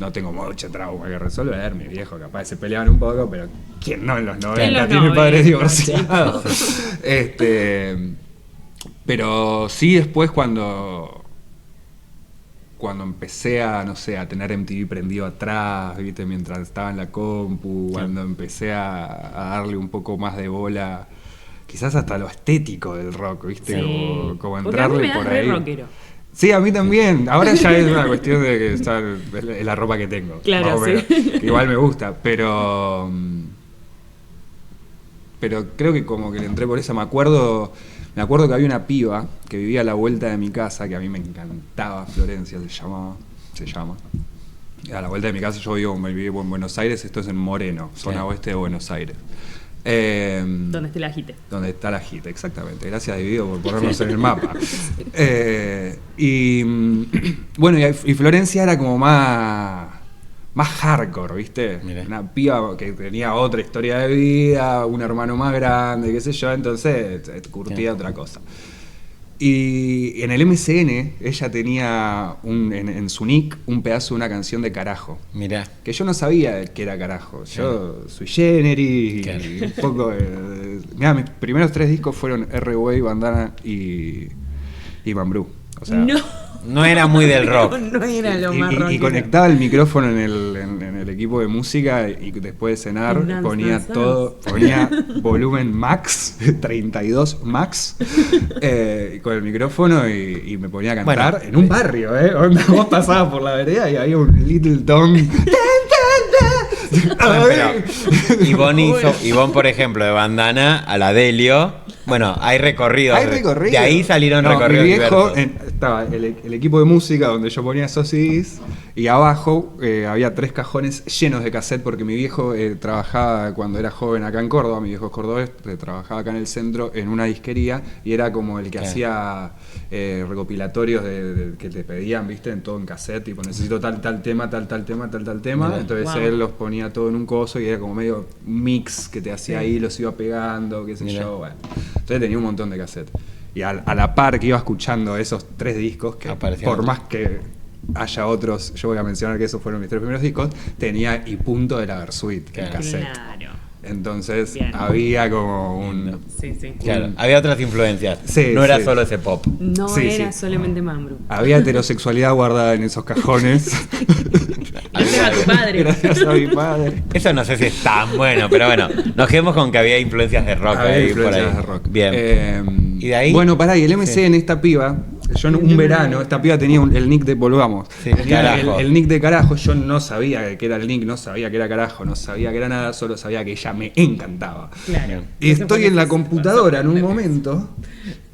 No tengo mucho trauma que resolver. Mi viejo capaz se peleaban un poco, pero ¿quién no en los 90? En los Tiene 90, padres divorciados. Pero sí, después cuando empecé a, no sé, a tener MTV prendido atrás, ¿viste? Mientras estaba en la compu, cuando empecé a darle un poco más de bola, quizás hasta lo estético del rock, ¿viste? Sí. Como Porque a mí entrarle me das por re ahí. rockero. Sí, a mí también. Ahora ya es una cuestión de que es la ropa que tengo. Claro, más o menos. sí. Que igual me gusta, pero creo que como que le entré por esa. Me acuerdo que había una piba que vivía a la vuelta de mi casa, que a mí me encantaba, Florencia se llama. A la vuelta de mi casa yo vivo en Buenos Aires, esto es en Moreno, zona oeste de Buenos Aires. Donde esté la Jite. Donde está la Jite, exactamente. Gracias, Divido, por ponernos en el mapa. Bueno, y Florencia era como más hardcore, ¿viste? Mirá. Una piba que tenía otra historia de vida, un hermano más grande, qué sé yo, entonces curtía otra cosa. Y en el MCN ella tenía en su nick un pedazo de una canción de Carajo. Mirá. Que yo no sabía que era Carajo. Yo soy generis Claro. y un poco... Mirá, mis primeros 3 discos fueron R-Way, Bandana y Mambrú. O sea, No era muy del rock. No era lo más y rockero. conectaba el micrófono en el equipo de música, y después de cenar ponía volumen max, 32 max, con el micrófono, y me ponía a cantar, Bueno, en un barrio, onda, vos pasabas por la vereda y había un Little Tom. Pero Ivonne, por ejemplo, de Bandana a la Delio. Bueno, hay recorridos. Hay recorrido. De ahí salieron recorridos mi viejo, diversos. estaba el equipo de música donde yo ponía esos CDs, y abajo había 3 cajones llenos de cassette, porque mi viejo trabajaba cuando era joven acá en Córdoba. Mi viejo es cordobés, trabajaba acá en el centro en una disquería, y era como el que hacía recopilatorios que te pedían, ¿viste? En todo en cassette, tipo necesito tal tema, tal tema. Mirá. Entonces él los ponía todo en un coso, y era como medio mix que te hacía ahí, los iba pegando, qué sé Mirá. yo, bueno. Entonces tenía un montón de cassette. Y a la par que iba escuchando esos 3 discos, que Aparecían por otros. más que haya otros, yo voy a mencionar que esos fueron mis 3 primeros discos, tenía Y Punto de la Versuit en cassette. Claro. Entonces Bien. había como un... Sí, sí. Claro, había otras influencias. Sí, no era sí. solo ese pop. No Sí, era sí. solamente Mambrú. Había heterosexualidad guardada en esos cajones. Gracias a tu padre. Gracias a mi padre. Eso no sé si es tan bueno, pero bueno, nos quedemos con que había influencias de rock Había ahí influencias por ahí. de rock. Bien. ¿Y de ahí? Bueno, pará, y el MCN, esta piba, yo en un verano, esta piba tenía el nick de Volvamos. Sí, Tenía Carajo. el nick de Carajo, yo no sabía que era el nick, no sabía que era Carajo, no sabía que era nada, solo sabía que ella me encantaba. Claro. Y estoy en la computadora en un momento,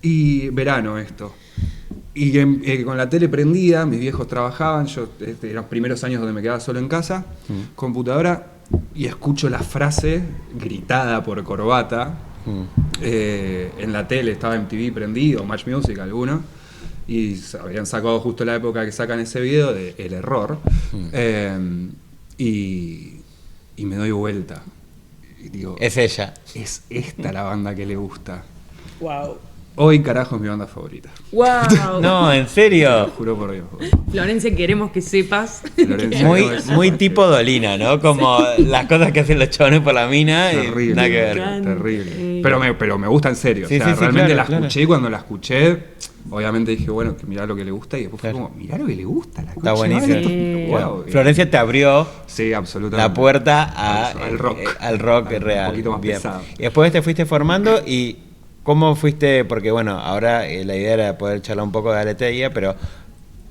y verano esto. Y con la tele prendida, mis viejos trabajaban, yo eran los primeros años donde me quedaba solo en casa, computadora, y escucho la frase gritada por Corbata. En la tele estaba MTV prendido, Match Music alguno, y habían sacado justo la época que sacan ese video de El Error, y me doy vuelta y digo, Es ella. es esta la banda que le gusta. Wow. Hoy Carajo es mi banda favorita, Wow. No, en serio. juro por Dios. Florencia, queremos que sepas. Florencia, Muy, no, es muy tipo Dolina, ¿no? Como las cosas que hacen los chavales por la mina y terrible, nada que ver. terrible. Pero me gusta en serio. Sí, o sea, sí, sí, realmente claro, la escuché, y cuando la escuché obviamente dije, bueno, que mirá lo que le gusta, y después fue como, mirá lo que le gusta, la Está concha de buenísimo. madre, esto- wow. Florencia te abrió Sí, absolutamente. la puerta Al rock. al rock Un real. poquito más Bien. pesado. Y después te fuiste formando y ¿cómo fuiste? Porque bueno, ahora la idea era poder charlar un poco de Aletheia, pero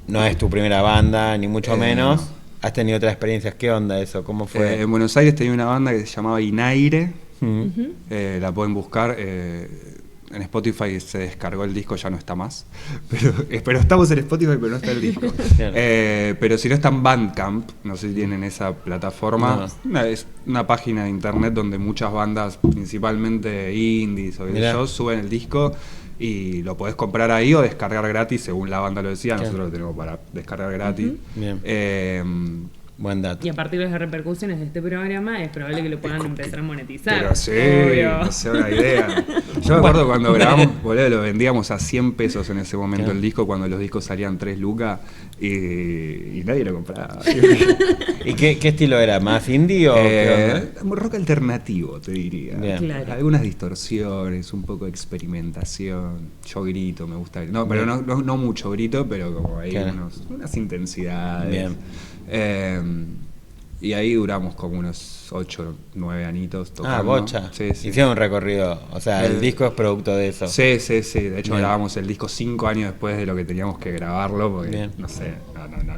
no es tu primera banda, ni mucho menos. No. ¿Has tenido otras experiencias? ¿Qué onda eso? ¿Cómo fue? En Buenos Aires tenía una banda que se llamaba Inaire. Mm. La pueden buscar. En Spotify se descargó el disco, ya no está más. Pero estamos en Spotify, pero no está el disco. Claro. Pero si no está en Bandcamp, no sé si tienen esa plataforma. Es una página de internet donde muchas bandas, principalmente indies o Mirá. ellos, suben el disco y lo podés comprar ahí o descargar gratis, según la banda lo decía. Claro. Nosotros lo tenemos para descargar gratis. Bien. Buen dato. Y a partir de las repercusiones de este programa es probable que lo puedan empezar a monetizar. Pero sí, obvio. no sé, una idea. Yo me acuerdo cuando grabamos, boludo, lo vendíamos a 100 pesos en ese momento Claro. el disco, cuando los discos salían 3 lucas y nadie lo compraba. ¿Y qué estilo era? ¿Más indie o qué onda? Rock alternativo, te diría. Bien. Claro. Algunas distorsiones, un poco de experimentación. Yo grito, me gusta. No, pero no mucho grito, pero como ahí Claro. unas intensidades. Bien. Y ahí duramos como unos 8, 9 anitos tocando. Ah, bocha. Sí, sí. Hicieron un recorrido. O sea, el El- disco es producto de eso. Sí, sí, sí. De hecho, Bien. grabamos el disco 5 años después de lo que teníamos que grabarlo, porque, Bien. no sé,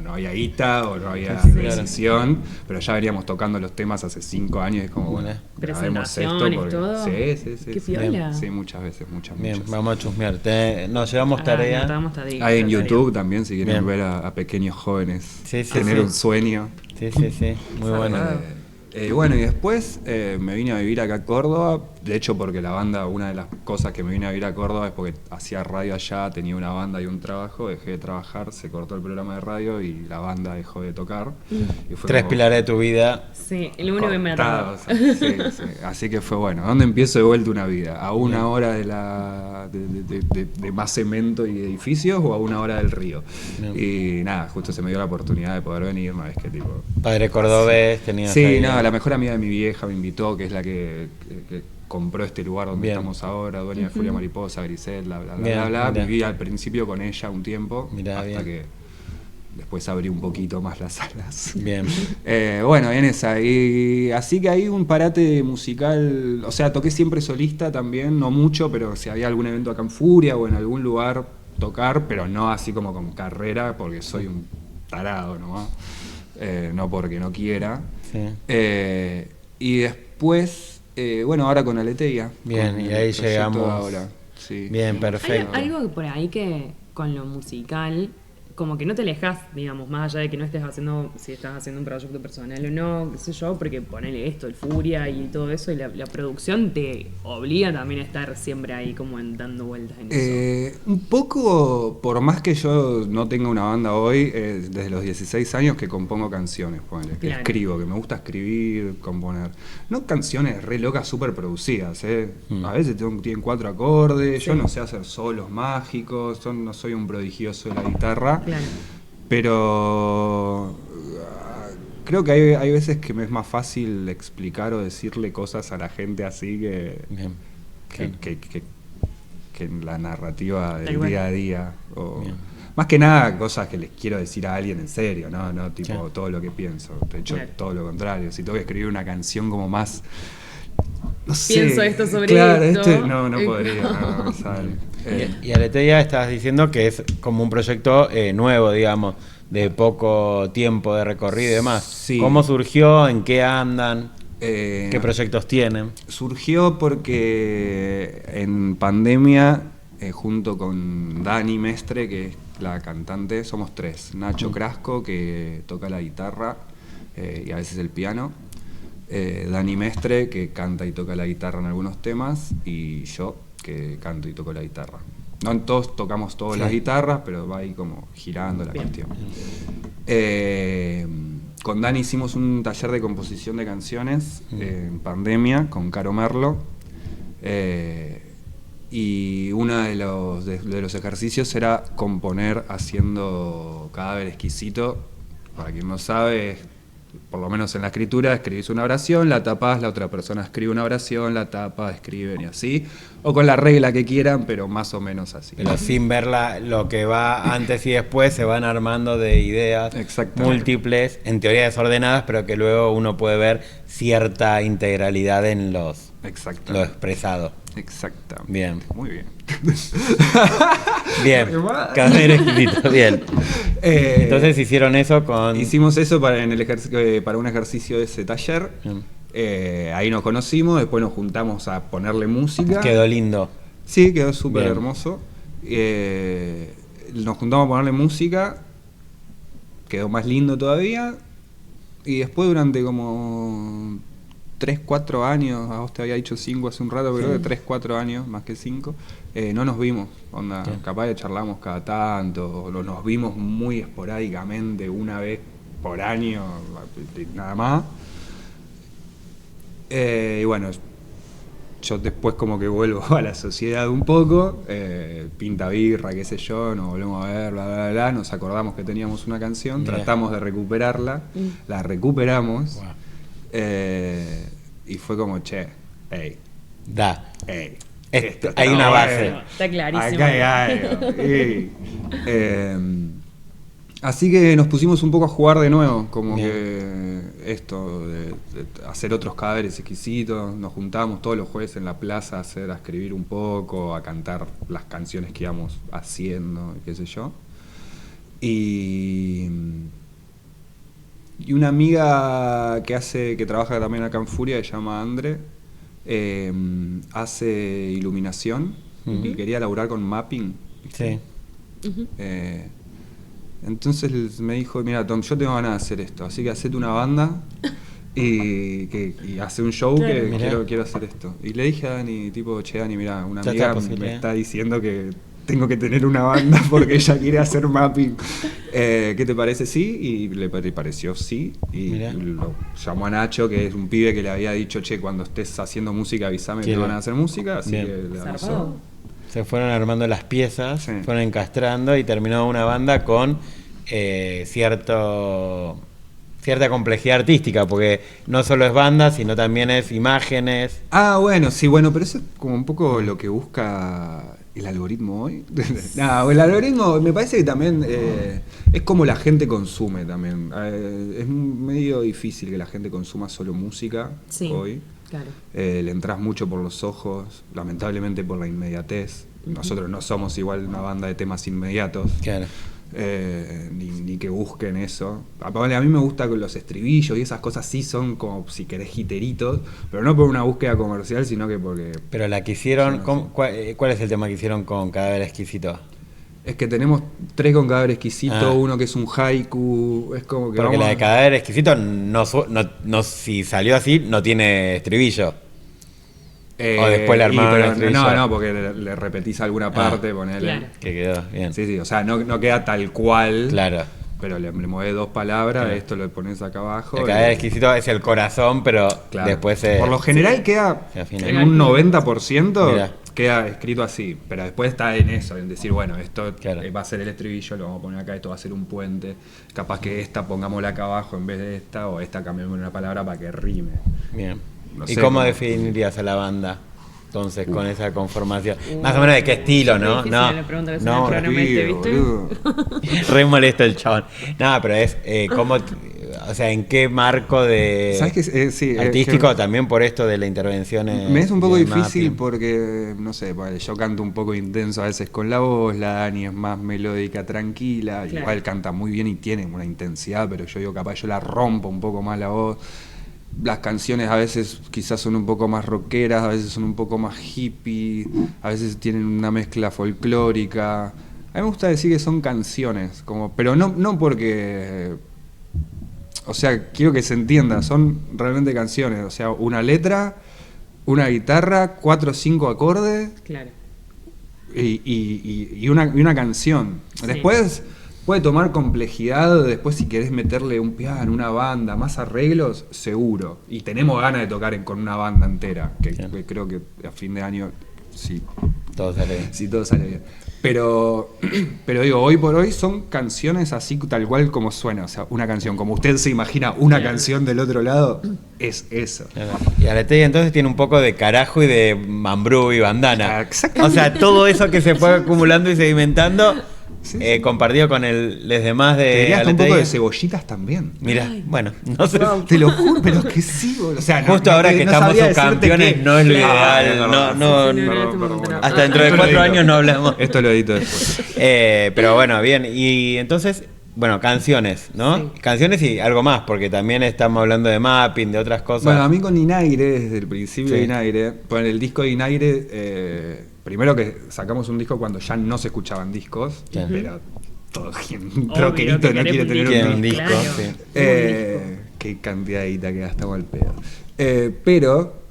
no había guita o no había Sí, claro. decisión, pero ya veníamos tocando los temas hace 5 años y es como, bueno, Mirá. grabemos esto. Presentaciones, Porque... todo. Sí, sí, sí. Qué sí. piola. Sí, muchas veces, muchas. Bien, vamos a chusmear. Nos llevamos Ah, tarea. anotamos tarea. Hay en YouTube también, si quieren Bien. ver a pequeños jóvenes Sí, sí, tener sí. un sueño. Sí, sí, sí. Muy bueno. Bueno, y después me vine a vivir acá a Córdoba. De hecho, porque la banda, una de las cosas que me vine a vivir a Córdoba es porque hacía radio allá, tenía una banda y un trabajo, dejé de trabajar, se cortó el programa de radio y la banda dejó de tocar. Y fue 3 como pilares de tu vida. Sí, el único que me cortado, ataba. o sea, sí, sí. Así que fue bueno. ¿Dónde empiezo de vuelta una vida? ¿A una hora de más cemento y edificios o a una hora del río? Bien. Y nada, justo se me dio la oportunidad de poder venir, una vez que tipo... Padre cordobés, tenías Sí, ahí. no, la mejor amiga de mi vieja me invitó, que es la que compró este lugar donde Bien. estamos ahora, dueña de Furia Mariposa, Grisel, bla, bla, bla, Bien, bla, bla. mirá. Viví al principio con ella un tiempo, Mirá, hasta bien. que después abrí un poquito más las alas. Bien. Bueno, en esa. Y así que hay un parate musical, o sea, toqué siempre solista también, no mucho, pero si había algún evento acá en Furia o en algún lugar tocar, pero no así como con carrera, porque soy un tarado nomás, no porque no quiera. Sí. Y después, bueno, ahora con Aletheia. Bien, con y el ahí proyecto llegamos. de ahora. Sí. Bien, Hay perfecto. algo por ahí que con lo musical, como que no te alejas, digamos, más allá de que no estés haciendo, si estás haciendo un proyecto personal o no, qué sé yo, porque ponele esto, el Furia y todo eso, y la producción te obliga también a estar siempre ahí como dando vueltas en eso. Un poco, por más que yo no tenga una banda hoy, desde los 16 años que compongo canciones, ponele, que Claro. escribo, que me gusta escribir, componer. No canciones re locas, súper producidas, A veces tienen 4 acordes, yo no sé hacer solos mágicos, no soy un prodigioso de la guitarra, Claro. pero creo que hay veces que me es más fácil explicar o decirle cosas a la gente así Bien. que en la narrativa del Tal cual. día a día. O, Bien. más que nada, cosas que les quiero decir a alguien en serio, no tipo Claro. todo lo que pienso. De hecho, Claro. todo lo contrario. Si tengo que escribir una canción como más. No sé. Pienso esto sobre claro, esto. no podría, no me sale. Y Aletheia estabas diciendo que es como un proyecto nuevo, digamos, de poco tiempo de recorrido y demás. Sí. ¿Cómo surgió? ¿En qué andan? Eh, ¿Qué proyectos tienen? Surgió porque en pandemia, junto con Dani Mestre, que es la cantante, somos 3. Nacho Crasco, que toca la guitarra y a veces el piano. Dani Mestre, que canta y toca la guitarra en algunos temas. Y yo, que canto y toco la guitarra. No todos tocamos todas las guitarras, pero va ahí como girando la cuestión. Con Dani hicimos un taller de composición de canciones en pandemia con Caro Merlo. Y uno de los ejercicios era componer haciendo Cadáver Exquisito. Para quien no sabe, es por lo menos en la escritura, escribís una oración, la tapás, la otra persona escribe una oración, la tapa, escriben y así. O con la regla que quieran, pero más o menos así. Pero sin ver lo que va antes y después, se van armando de ideas múltiples, en teoría desordenadas, pero que luego uno puede ver cierta integralidad en lo expresado. Exactamente. Bien. Muy bien. Bien. Cadáver exquisito. Bien. Entonces hicieron eso con... Hicimos eso para un ejercicio de ese taller. Ahí nos conocimos, después nos juntamos a ponerle música. Quedó lindo. Sí, quedó súper hermoso. Nos juntamos a ponerle música, quedó más lindo todavía. Y después durante como 3-4 años, a vos te había dicho 5 hace un rato, pero de 3-4 años, más que 5, no nos vimos. Capaz de charlamos cada tanto, o nos vimos muy esporádicamente, una vez por año, nada más. Y bueno, yo después como que vuelvo a la sociedad un poco, pinta birra, qué sé yo, nos volvemos a ver, bla, bla, bla, nos acordamos que teníamos una canción, tratamos de recuperarla, la recuperamos, y fue como, che, ey, hay una base. Está clarísimo. Acá hay algo. Así que nos pusimos un poco a jugar de nuevo, como que esto de hacer otros cadáveres exquisitos. Nos juntábamos todos los jueves en la plaza a escribir un poco, a cantar las canciones que íbamos haciendo, qué sé yo. Y una amiga que trabaja también acá en Furia, se llama Andre, hace iluminación y quería laburar con mapping. Sí. Entonces me dijo, mira Tom, yo tengo ganas de hacer esto, así que hacete una banda y hace un show que quiero hacer esto. Y le dije a Dani, tipo, che Dani, mira, una amiga me está diciendo que tengo que tener una banda porque ella quiere hacer mapping. ¿Qué te parece? Sí, y le pareció sí. Y lo llamó a Nacho, que es un pibe que le había dicho, che, cuando estés haciendo música avisame que van a hacer música, así que le avisó. Se fueron armando las piezas, fueron encastrando y terminó una banda con cierta complejidad artística, porque no solo es banda, sino también es imágenes. Ah, bueno, sí, bueno, pero eso es como un poco lo que busca el algoritmo hoy. No, el algoritmo me parece que también es como la gente consume también. Es medio difícil que la gente consuma solo música hoy. Claro. Le entras mucho por los ojos, lamentablemente por la inmediatez. Nosotros no somos igual una banda de temas inmediatos. Claro. Ni que busquen eso. A mí me gusta con los estribillos y esas cosas sí son como si querés jiteritos, pero no por una búsqueda comercial, sino que porque... Pero la que hicieron, ¿cuál es el tema que hicieron con Cadáver Exquisito? Es que tenemos 3 con Cadáver Exquisito, uno que es un haiku, es como que... Porque la de Cadáver Exquisito, no, si salió así, no tiene estribillo. O después le armaron el estribillo. No, porque le repetís alguna parte, ponele. Claro. Que quedó bien. Sí, o sea, no queda tal cual. Claro. Pero le mueves 2 palabras, esto lo pones acá abajo. El Cadáver Exquisito es el corazón, pero después por lo general queda en un 90%, queda escrito así. Pero después está en eso, en decir, bueno, esto va a ser el estribillo, lo vamos a poner acá, esto va a ser un puente. Capaz que esta pongámosla acá abajo en vez de esta, o esta cambiamos una palabra para que rime. Bien. No ¿Y sé cómo definirías a la banda? Entonces, con esa conformación. Más o menos de qué estilo, ¿no? No, re molesto el chabón. No, pero es cómo, o sea, en qué marco de artístico también por esto de la intervención. Me es un poco difícil porque, no sé, yo canto un poco intenso a veces con la voz, la Dani es más melódica, tranquila, igual canta muy bien y tiene una intensidad, pero yo digo, capaz yo la rompo un poco más la voz. Las canciones a veces quizás son un poco más rockeras, a veces son un poco más hippie, a veces tienen una mezcla folclórica. A mí me gusta decir que son canciones, pero no porque... O sea, quiero que se entienda, son realmente canciones. O sea, una letra, una guitarra, 4 o 5 acordes y una canción. Sí. Después... Puede tomar complejidad, después si querés meterle un piano, una banda, más arreglos, seguro. Y tenemos ganas de tocar con una banda entera, que creo que a fin de año, si Todo sale bien. Si todo sale bien. Pero digo, hoy por hoy son canciones así tal cual como suena. O sea, una canción, como usted se imagina una canción del otro lado, es eso. Y Aletey entonces tiene un poco de carajo y de mambrú y bandana. Exactamente. O sea, todo eso que se fue acumulando y sedimentando, compartido con los demás Te de diría hasta un Aletey. poco de cebollitas también. Mira, bueno, no sé. Te lo juro, pero que sí, boludo. O sea, Justo ahora que estamos sabría decirte subcampeones qué. no es lo ideal. perdón. No, Sí, Perdón. hasta dentro de Esto lo 4 edito. años no hablamos. Esto lo edito después. Pero bueno, bien. Y entonces, bueno, canciones, ¿no? Sí. Canciones y algo más, porque también estamos hablando de mapping, de otras cosas. Bueno, a mí con Inaire, desde el principio Sí. de Inaire, pues en el disco de Inaire, primero que sacamos un disco cuando ya no se escuchaban discos, Sí. pero todo quien Obvio rockerito que no querés quiere un tener Quieren un un disco. disco, Claro. sí. Qué cantidad de guita que gastamos al pedo. Pero,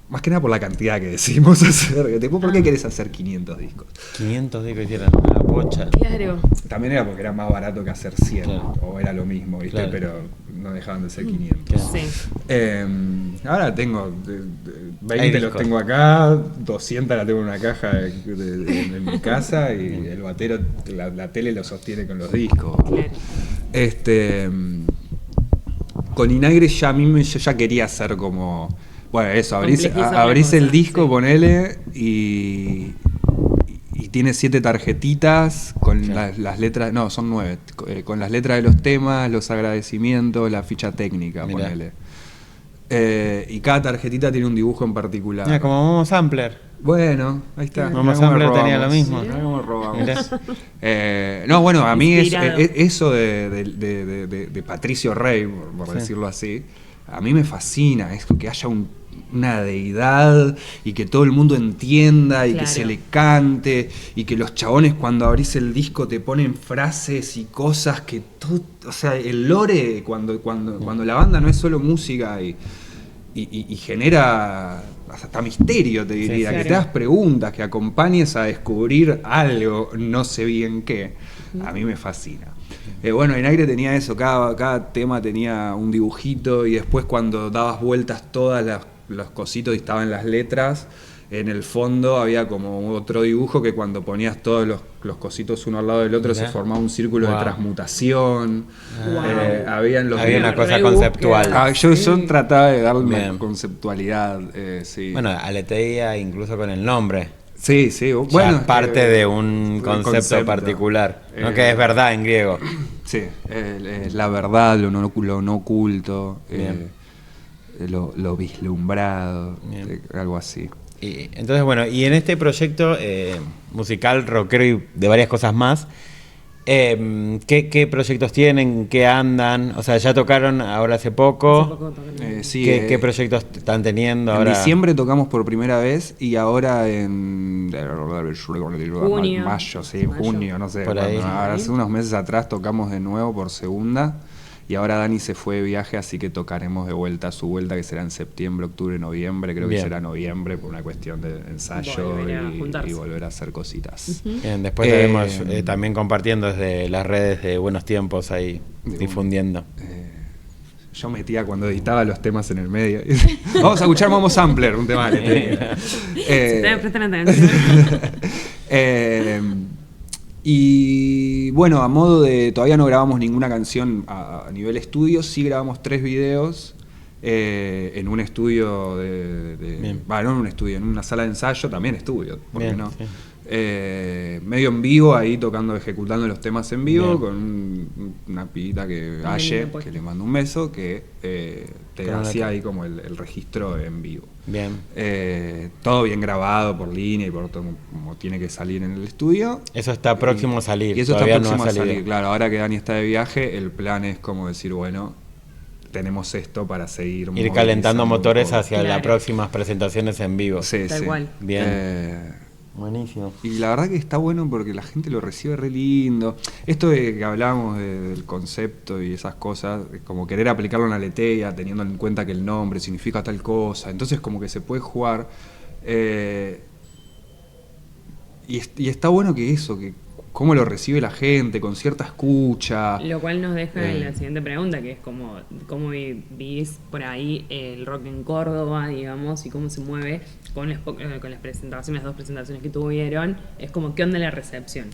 más que nada por la cantidad que decidimos hacer. ¿Por qué querés hacer 500 discos? 500 discos hicieron una pocha. Claro. También era porque era más barato que hacer 100, Claro. o era lo mismo, ¿viste? Claro. Pero no dejaban de ser 500. Claro. Sí. Ahora tengo 20 Hay los discos. tengo acá, 200 la tengo en una caja en mi casa y el batero, la tele lo sostiene con los discos. Claro. Con Inaire ya a mí yo ya quería hacer como, bueno, eso, Complejizar la abrís el cosa, disco, sí. ponele y tiene 7 tarjetitas con las letras, no, son 9, con las letras de los temas, los agradecimientos, la ficha técnica, Mirá. ponele. Y cada tarjetita tiene un dibujo en particular. Mira, como Momo Sampler. Bueno, ahí está. Momo Mirá cómo Sampler robamos. tenía lo mismo. Mirá cómo robamos. Mirá. No, bueno, a mí Inspirado. eso de Patricio Rey, por Sí. decirlo así, a mí me fascina. Es que haya una deidad y que todo el mundo entienda y Claro. que se le cante y que los chabones cuando abrís el disco te ponen frases y cosas que todo, o sea, el lore cuando la banda no es solo música y genera hasta misterio, te diría, Sí, que claro. te das preguntas, que acompañes a descubrir algo, no sé bien qué, a mí me fascina. Bueno, en Aire tenía eso, cada tema tenía un dibujito y después cuando dabas vueltas todas los cositos y estaban las letras, en el fondo había como otro dibujo que cuando ponías todos los cositos uno al lado del otro Mirá. se formaba un círculo Wow. de transmutación. Había Una cosa Rebusque. conceptual. Yo trataba de darle una Bien. conceptualidad, sí. Bueno, Aletheia incluso con el nombre. Sí, bueno. Ya parte de un concepto particular. No que es verdad en griego. Sí, la verdad, lo no oculto, Bien. lo vislumbrado, Bien. algo así. Y, entonces, bueno, y en este proyecto musical, rockero y de varias cosas más, ¿qué proyectos tienen? ¿Qué andan? O sea, ya tocaron ahora hace poco. Hace poco tocaron. Sí, ¿Qué proyectos están teniendo en ahora? diciembre tocamos por primera vez y ahora en Junio. mayo, sí, Mayo. junio, no sé. Por ahí. Ahora, hace unos meses atrás tocamos de nuevo por segunda y ahora Dani se fue de viaje, así que tocaremos de vuelta a su vuelta, que será en septiembre, octubre, noviembre. Creo Bien. que será noviembre por una cuestión de ensayo Volver a juntarse. y volver a hacer cositas. Bien, después estaremos también compartiendo desde las redes de Buenos Tiempos ahí, De difundiendo. Yo metía cuando editaba los temas en el medio. Vamos a escuchar Momo Sampler, un tema de Ustedes prestan atención. Y bueno, a modo de. Todavía no grabamos ninguna canción a nivel estudio, sí grabamos 3 videos en un estudio Bien. no en un estudio, en una sala de ensayo, también estudio, ¿por qué Bien, no? sí. Medio en vivo, ahí tocando, ejecutando los temas en vivo, Bien. con una pibita que Una Aye, linda puesta. que le mando un beso, que te Con una hacía ca- ahí como el registro en vivo. Bien. Todo bien grabado por línea y por todo como tiene que salir en el estudio. Eso está próximo a salir. Y eso está todavía próximo no ha a salir. salido. Claro, ahora que Dani está de viaje, el plan es como decir, bueno, tenemos esto para seguir Ir calentando movilizando un motores poco. hacia las Claro. próximas presentaciones en vivo. Sí, Tal sí. cual. Bien. Buenísimo. Y la verdad que está bueno porque la gente lo recibe re lindo. Esto de que hablábamos del concepto y esas cosas, como querer aplicarlo en Aletheia, teniendo en cuenta que el nombre significa tal cosa, entonces como que se puede jugar. Y está bueno que eso, que cómo lo recibe la gente, con cierta escucha. Lo cual nos deja en la siguiente pregunta, que es cómo vivís por ahí el rock en Córdoba, digamos, y cómo se mueve con las presentaciones, las 2 presentaciones que tuvieron. Es como, ¿qué onda la recepción?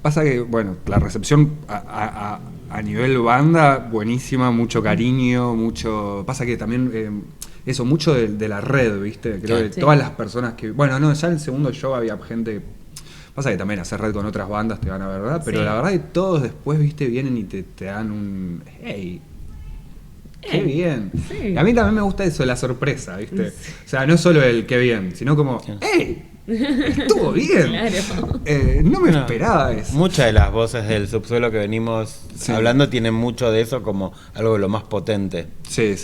Pasa que, bueno, la recepción a nivel banda, buenísima, mucho cariño, mucho... Pasa que también, mucho de la red, ¿viste? Creo que todas las personas que... Bueno, no, ya en el segundo show había gente... Pasa que también hacer red con otras bandas te van a ver, ¿verdad? Pero la verdad que todos después, ¿viste? Vienen y te dan un... ¡Hey! ¡Qué bien! Sí. Y a mí también me gusta eso, la sorpresa, ¿viste? Sí. O sea, no solo el qué bien, sino como... ¡Hey! Estuvo bien. Claro. No me esperaba eso. Muchas de las voces del subsuelo que venimos hablando tienen mucho de eso como algo de lo más potente. Sí,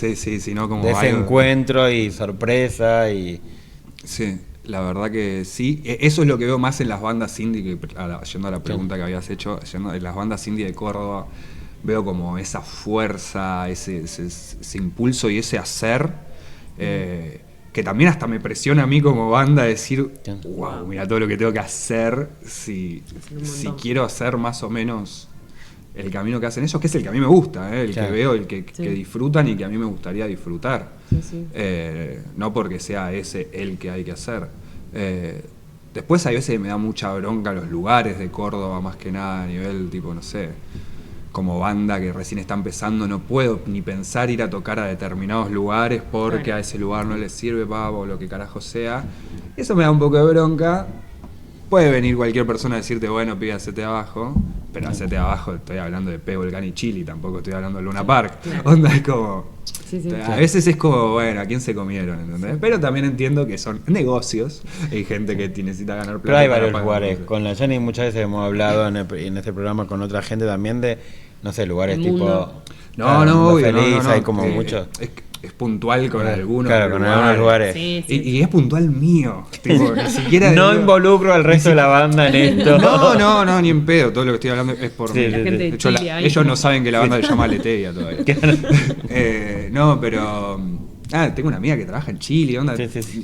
¿no? Como de ese encuentro y sorpresa y... Sí, la verdad que sí. Eso es lo que veo más en las bandas indie, yendo a la pregunta que habías hecho, en las bandas indie de Córdoba, veo como esa fuerza, ese impulso y ese hacer. Que también hasta me presiona a mí como banda decir, wow, mira todo lo que tengo que hacer si quiero hacer más o menos el camino que hacen ellos, que es el que a mí me gusta, el que veo, el que disfrutan y que a mí me gustaría disfrutar. No porque sea ese el que hay que hacer. Después hay veces que me da mucha bronca los lugares de Córdoba, más que nada a nivel tipo, no sé, como banda que recién está empezando, no puedo ni pensar ir a tocar a determinados lugares porque a ese lugar no le sirve, o lo que carajo sea. Eso me da un poco de bronca. Puede venir cualquier persona a decirte, bueno, pibe, hacete abajo, pero hacete abajo, estoy hablando de P, Volcán y Chili, tampoco estoy hablando de Luna Park. Onda es como... A veces es como, bueno, ¿a quién se comieron? ¿Entendés? Pero también entiendo que son negocios, hay gente que necesita ganar plata. Pero hay varios lugares, con la Jenny muchas veces hemos hablado en este programa con otra gente también de, no sé, lugares tipo... hay como muchos... Es puntual con algunos lugares. Sí. Y es puntual mío. Tipo, ni siquiera no involucro al resto de la banda en esto. No, ni en pedo. Todo lo que estoy hablando es por mí. De hecho, ellos no saben que la banda se llama Aleteia todavía. Pero... tengo una amiga que trabaja en Chile, onda.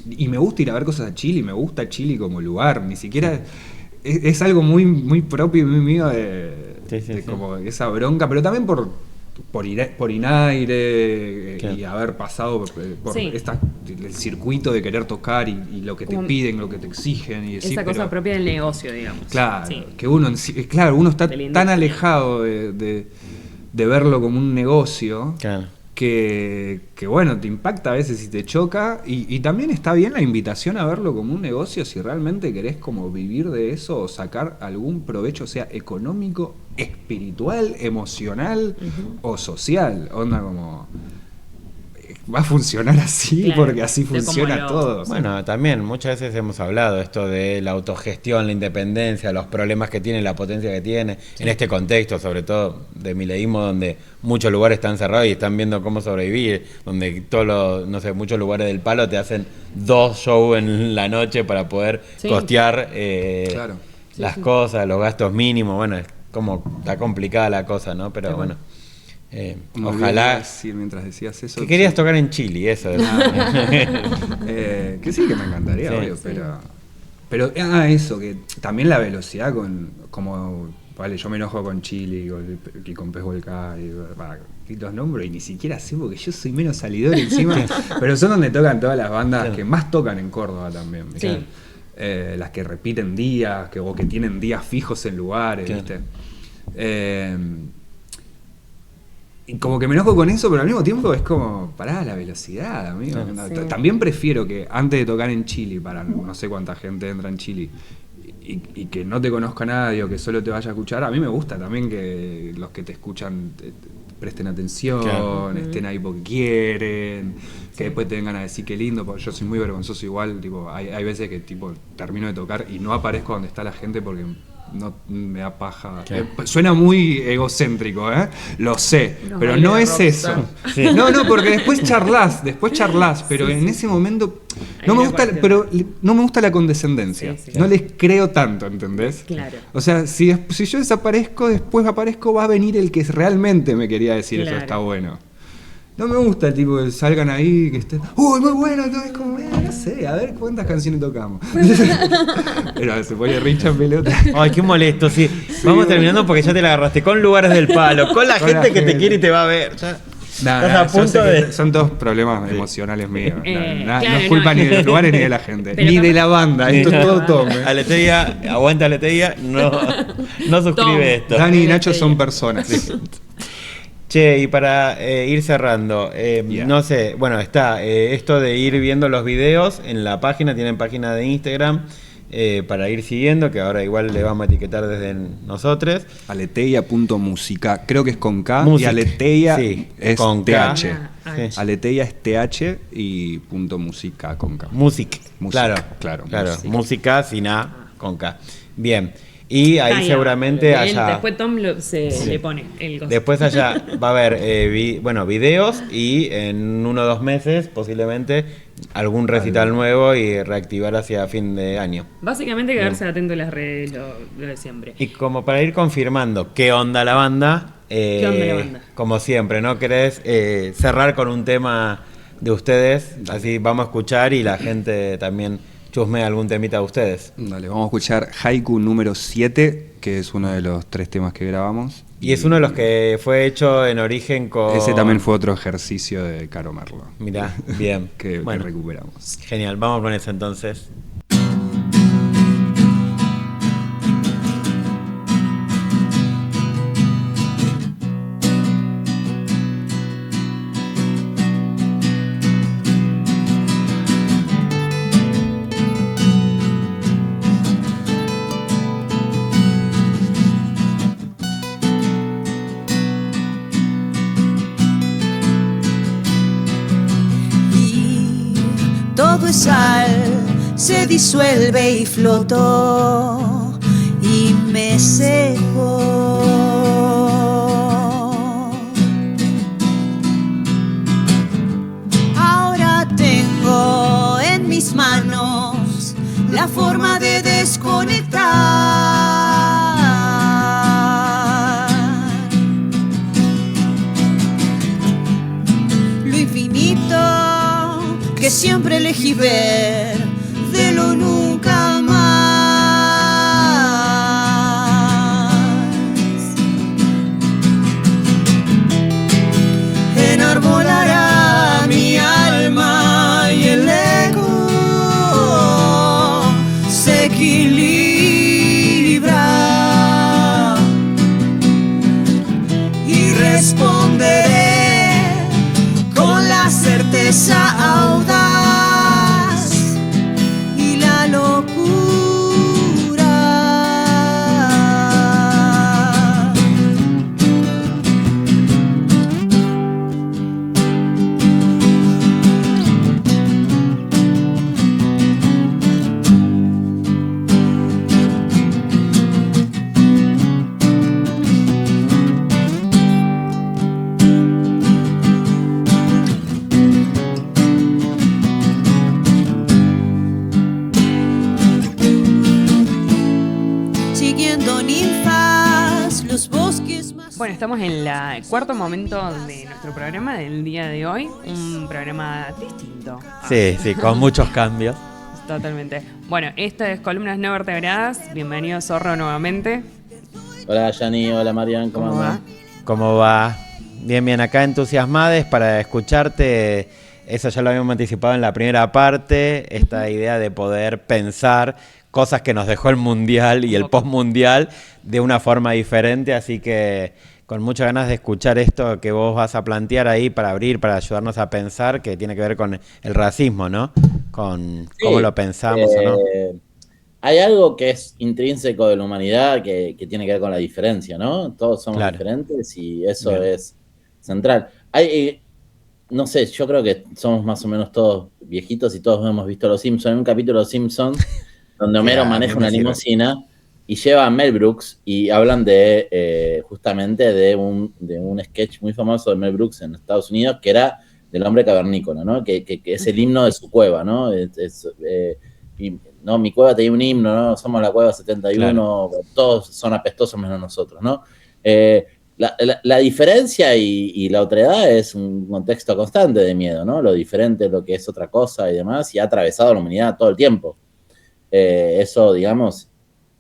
Y me gusta ir a ver cosas a Chile, me gusta Chile como lugar. Ni siquiera... Es algo muy, muy propio y muy mío de como esa bronca, pero también por Inaire y haber pasado por el circuito de querer tocar y lo que te piden, lo que te exigen y decir, esa cosa propia del negocio, digamos. Claro, que uno está tan alejado de verlo como un negocio que bueno, te impacta a veces y te choca y también está bien la invitación a verlo como un negocio si realmente querés como vivir de eso o sacar algún provecho, sea económico, espiritual, emocional o social. Onda como... Va a funcionar así porque así funciona todo. Bueno, también muchas veces hemos hablado esto de la autogestión, la independencia, los problemas que tiene, la potencia que tiene, en este contexto, sobre todo de mileísmo, donde muchos lugares están cerrados y están viendo cómo sobrevivir, donde muchos lugares del palo te hacen 2 shows en la noche para poder costear las cosas, los gastos mínimos. Bueno, es como está complicada la cosa, ¿no? Pero bueno. Ojalá decir mientras decías eso que querías tocar en Chile, eso que sí, que me encantaría, obvio, pero eso, que también la velocidad vale, yo me enojo con Chile y con Pez Volcán y los nombro y ni siquiera sé porque yo soy menos salidor encima, pero son donde tocan todas las bandas que más tocan en Córdoba también, las que repiten días o que tienen días fijos en lugares, ¿viste? Y como que me enojo con eso, pero al mismo tiempo es como, pará, la velocidad, amigo. También prefiero que antes de tocar en Chile, para no sé cuánta gente entra en Chile, y que no te conozca nadie o que solo te vaya a escuchar, a mí me gusta también que los que te escuchan presten atención, estén ahí porque quieren, que después te vengan a decir qué lindo, porque yo soy muy vergonzoso igual, tipo, hay veces que tipo termino de tocar y no aparezco donde está la gente porque... no me da paja. Suena muy egocéntrico, lo sé, pero no es eso. No, porque después charlas, pero en ese momento no me gusta la condescendencia. No les creo tanto, ¿entendés? Claro. O sea, si yo desaparezco, después aparezco, va a venir el que realmente me quería decir eso está bueno. No me gusta, tipo, que salgan ahí, que estén. ¡Uy, muy bueno! Es como, no sé, a ver cuántas canciones tocamos. Pero se pone Richard en pelota. Ay, qué molesto, sí. Vamos terminando porque ya te la agarraste con lugares del palo, con la Con gente la que te gente. quiere y te va a ver. Ya. Nah, Estás a punto de. son todos problemas emocionales míos. Claro, no es culpa no, ni de los lugares ni de la gente. pero Ni de capaz- la banda. Esto es todo Tom. Aleteia, aguanta Aleteia, no suscribe Tom. esto. Dani y Nacho son personas. Che, y para ir cerrando, Yeah. no sé, bueno, está esto de ir viendo los videos en la página, tienen página de Instagram para ir siguiendo, que ahora igual le vamos a etiquetar desde nosotros. Aleteia.musica, creo que es con K. Music. Y Aleteia Sí, es con K. TH. Sí. Aleteia es TH y punto música con K. Music, Música, claro, claro, música sin A, con K. Bien, y ahí Taya. seguramente Él, haya... Después Tom le pone el coso. Después allá va a haber videos y en 1 o 2 meses posiblemente algún recital nuevo y reactivar hacia fin de año. Básicamente quedarse atento a las redes, lo de siempre. Y como para ir confirmando qué onda la banda, ¿Qué onda la banda? como siempre, ¿no? ¿Querés cerrar con un tema de ustedes? Así vamos a escuchar y la gente también chusmea algún temita de ustedes. Dale, vamos a escuchar Haiku número 7, que es uno de los 3 temas que grabamos. Y es uno de los que fue hecho en origen con... Ese también fue otro ejercicio de Caro Merlo. Mirá, bien. que Bueno, recuperamos. genial, vamos con eso entonces. Y todo es sal, se disuelve y flotó y me secó. Ahora tengo en mis manos la forma de desconectar. Lo infinito que siempre elegí ver, de lo nunca más. Enarbolará mi alma y el ego se equilibra y responderé con la certeza audaz y la locura. Siguiendo ninfas, los bosques más. Bueno, estamos en el cuarto momento de nuestro programa del día de hoy. Un programa distinto. Sí, sí, con muchos cambios. Totalmente. Bueno, esto es Columnas No Vertebradas. Bienvenido, Zorro, nuevamente. Hola Yani, hola Marian, ¿cómo ¿Cómo va? andan? ¿Cómo va? Bien, bien, acá entusiasmades para escucharte. Eso ya lo habíamos anticipado en la primera parte, esta idea de poder pensar cosas que nos dejó el Mundial y el Postmundial de una forma diferente, así que con muchas ganas de escuchar esto que vos vas a plantear ahí para abrir, para ayudarnos a pensar, que tiene que ver con el racismo, ¿no? Con cómo lo pensamos o no. Hay algo que es intrínseco de la humanidad que tiene que ver con la diferencia, ¿no? Todos somos Claro. diferentes y eso Bien. es central. Hay, no sé, yo creo que somos más o menos todos viejitos y todos hemos visto Los Simpsons. Hay un capítulo de Los Simpsons donde Homero Sí, a maneja mí me una sirve. limusina y lleva a Mel Brooks y hablan de justamente de un sketch muy famoso de Mel Brooks en Estados Unidos que era del hombre cavernícola, ¿no? Que es el himno de su cueva, ¿no? Y, no, mi cueva tenía un himno, ¿no? Somos la cueva 71, Claro. todos son apestosos menos nosotros, ¿no? La diferencia y la otredad es un contexto constante de miedo, ¿no? Lo diferente, lo que es otra cosa y demás, y ha atravesado la humanidad todo el tiempo. Eso, digamos,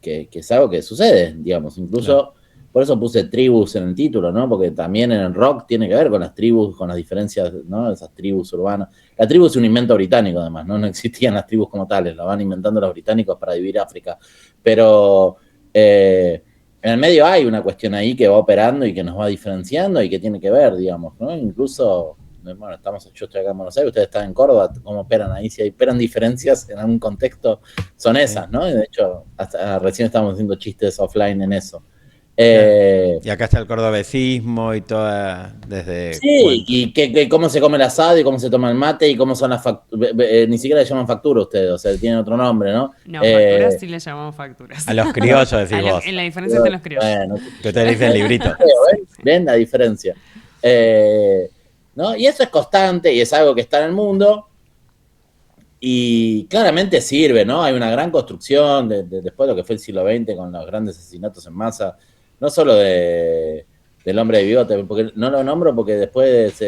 que es algo que sucede, digamos, incluso por eso puse tribus en el título, ¿no? Porque también en el rock tiene que ver con las tribus, con las diferencias, ¿no? Esas tribus urbanas. La tribu es un invento británico, además, ¿no? No existían las tribus como tales, la van inventando los británicos para dividir África. Pero en el medio hay una cuestión ahí que va operando y que nos va diferenciando y que tiene que ver, digamos, ¿no? Incluso, bueno, yo estoy acá en Buenos Aires, ustedes están en Córdoba, ¿cómo operan ahí? Si operan diferencias en algún contexto, son esas, ¿no? Y de hecho, hasta recién estábamos haciendo chistes offline en eso. Y acá está el cordobesismo y toda, desde... Sí, cuentos. y cómo se come el asado y cómo se toma el mate y cómo son las facturas. Ni siquiera le llaman factura ustedes, o sea, tienen otro nombre, ¿no? No, facturas sí le llamamos facturas. A los criollos decís vos. En la diferencia entre los criollos. Bueno, Que ustedes dicen librito. ¿Ven la diferencia? ¿No? Y eso es constante y es algo que está en el mundo y claramente sirve, ¿no? Hay una gran construcción después de lo que fue el siglo XX con los grandes asesinatos en masa, no solo del hombre de bigote, porque no lo nombro porque después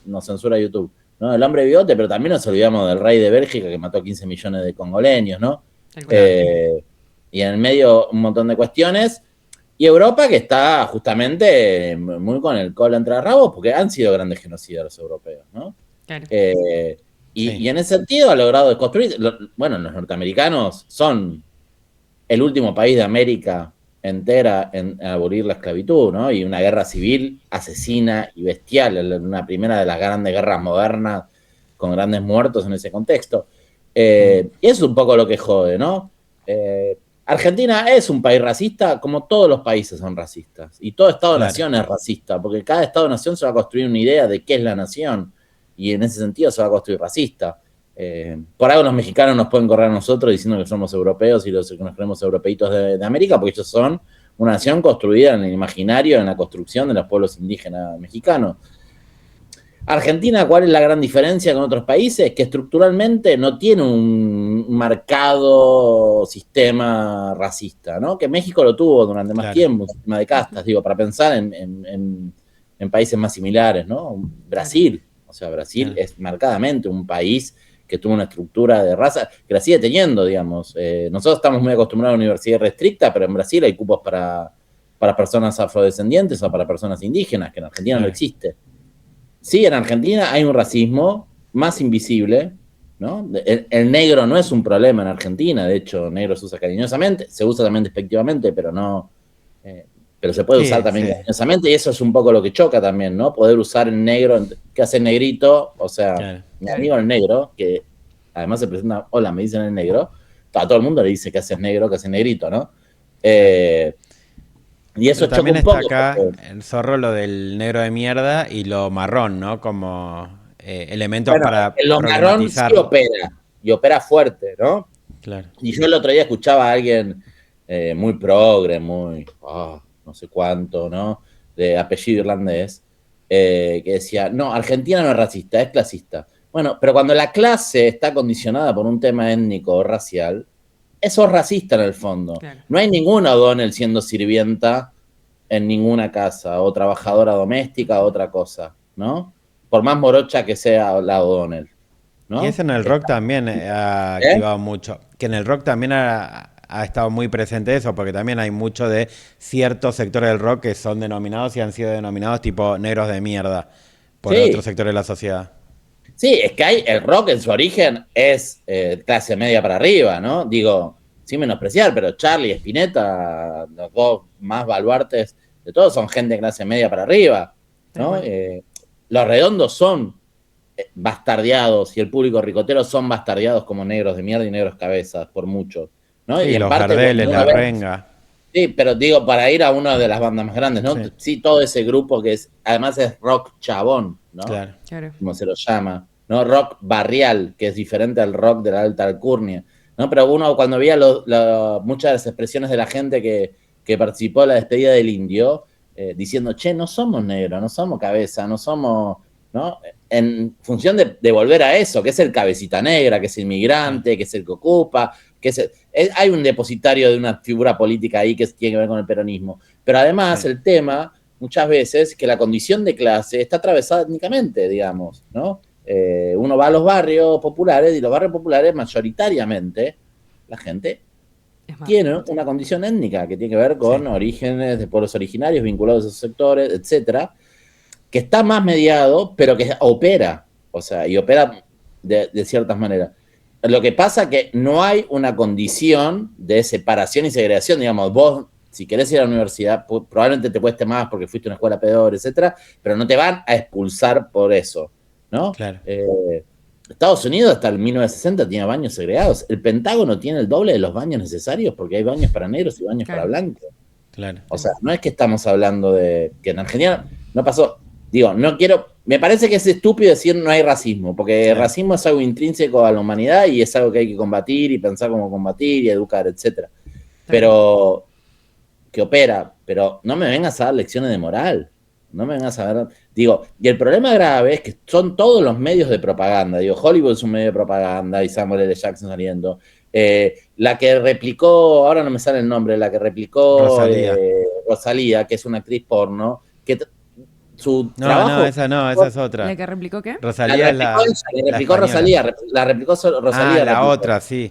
nos censura YouTube, ¿no? El hombre de bigote, pero también nos olvidamos del rey de Bélgica que mató 15 millones de congoleños, ¿no? Y en el medio un montón de cuestiones. Y Europa que está justamente muy con el colo entre rabos, porque han sido grandes genocidas los europeos, ¿no? Claro. Y en ese sentido ha logrado construir. Bueno, los norteamericanos son el último país de América entera en abolir la esclavitud, ¿no? Y una guerra civil asesina y bestial, una primera de las grandes guerras modernas con grandes muertos en ese contexto. Y eso es un poco lo que jode, ¿no? Argentina es un país racista, como todos los países son racistas. Y todo Estado-nación es racista, porque cada Estado-nación se va a construir una idea de qué es la nación. Y en ese sentido se va a construir racista. Por algo los mexicanos nos pueden correr a nosotros diciendo que somos europeos y que nos creemos europeitos de América, porque ellos son una nación construida en el imaginario, en la construcción de los pueblos indígenas mexicanos. Argentina, ¿cuál es la gran diferencia con otros países? Que estructuralmente no tiene un marcado sistema racista, ¿no? Que México lo tuvo durante más tiempo, un sistema de castas, digo, para pensar en países más similares, ¿no? Brasil, o sea, Brasil es marcadamente un país que tuvo una estructura de raza, que la sigue teniendo, digamos. Nosotros estamos muy acostumbrados a una universidad restricta, pero en Brasil hay cupos para personas afrodescendientes o para personas indígenas, que en Argentina no existe. Sí, en Argentina hay un racismo más invisible, ¿no? El negro no es un problema en Argentina, de hecho, negro se usa cariñosamente, se usa también despectivamente, pero no... pero se puede usar también cariñosamente, y eso es un poco lo que choca también, ¿no? Poder usar el negro, ¿qué hace el negrito? O sea, mi amigo el negro, que además se presenta, hola, me dicen el negro, a todo el mundo le dice que haces negro, que haces negrito, ¿no? Y eso también choca un está poco. acá el zorro, lo del negro de mierda y lo marrón, ¿no? Como elementos para lo marrón sí opera, y opera fuerte, ¿no? Claro. Y yo el otro día escuchaba a alguien muy progre, muy... no sé cuánto, ¿no? De apellido irlandés, que decía, no, Argentina no es racista, es clasista. Bueno, pero cuando la clase está condicionada por un tema étnico o racial, eso es racista en el fondo. Claro. No hay ninguna O'Donnell siendo sirvienta en ninguna casa, o trabajadora doméstica, o otra cosa, ¿no? Por más morocha que sea la O'Donnell, ¿no? Y eso en el rock también ha activado mucho. Que en el rock también ha estado muy presente eso, porque también hay mucho de ciertos sectores del rock que son denominados y han sido denominados tipo negros de mierda por otros sectores de la sociedad. Sí, es que el rock en su origen es clase media para arriba, ¿no? Digo, sin menospreciar, pero Charlie y Spinetta, los dos más baluartes de todos, son gente de clase media para arriba, ¿no? Los Redondos son bastardeados y el público ricotero son bastardeados como negros de mierda y negros cabezas, por muchos, ¿no? Sí, y en los parte, Gardeles, la Renga. Sí, pero digo, para ir a una de las bandas más grandes, ¿no? Sí, todo ese grupo que además es rock chabón, ¿no? Claro. Como se lo llama, ¿no? Rock barrial, que es diferente al rock de la alta alcurnia, ¿no? Pero uno cuando veía muchas de las expresiones de la gente que participó en la despedida del Indio, diciendo, che, no somos negros, no somos cabeza, no somos, ¿no? En función de volver a eso, que es el cabecita negra, que es el inmigrante, que es el que ocupa, que hay un depositario de una figura política ahí que tiene que ver con el peronismo. Pero además el tema muchas veces que la condición de clase está atravesada étnicamente, digamos, ¿no? Uno va a los barrios populares y los barrios populares mayoritariamente la gente tiene una condición étnica que tiene que ver con orígenes de pueblos originarios vinculados a esos sectores, etcétera, que está más mediado, pero que opera, o sea, y opera de ciertas maneras. Lo que pasa es que no hay una condición de separación y segregación, digamos, vos, si querés ir a la universidad, probablemente te cueste más porque fuiste a una escuela peor, etcétera, pero no te van a expulsar por eso, ¿no? Claro. Estados Unidos hasta el 1960 tenía baños segregados. El Pentágono tiene el doble de los baños necesarios porque hay baños para negros y baños para blancos. Claro. O sea, no es que estamos hablando de que en Argentina no pasó. Digo, no quiero. Me parece que es estúpido decir no hay racismo, porque el racismo es algo intrínseco a la humanidad y es algo que hay que combatir y pensar cómo combatir y educar, etcétera. Pero que opera, pero no me vengas a dar lecciones de moral. No me vengas a ver. Digo, y el problema grave es que son todos los medios de propaganda. Digo, Hollywood es un medio de propaganda y Samuel L. Jackson saliendo. La que replicó, ahora no me sale el nombre, la que replicó Rosalía, que es una actriz porno, que su trabajo... No, esa es otra. ¿La que replicó qué? Rosalía la replicó Rosalía, la replicó Rosalía. La otra, sí.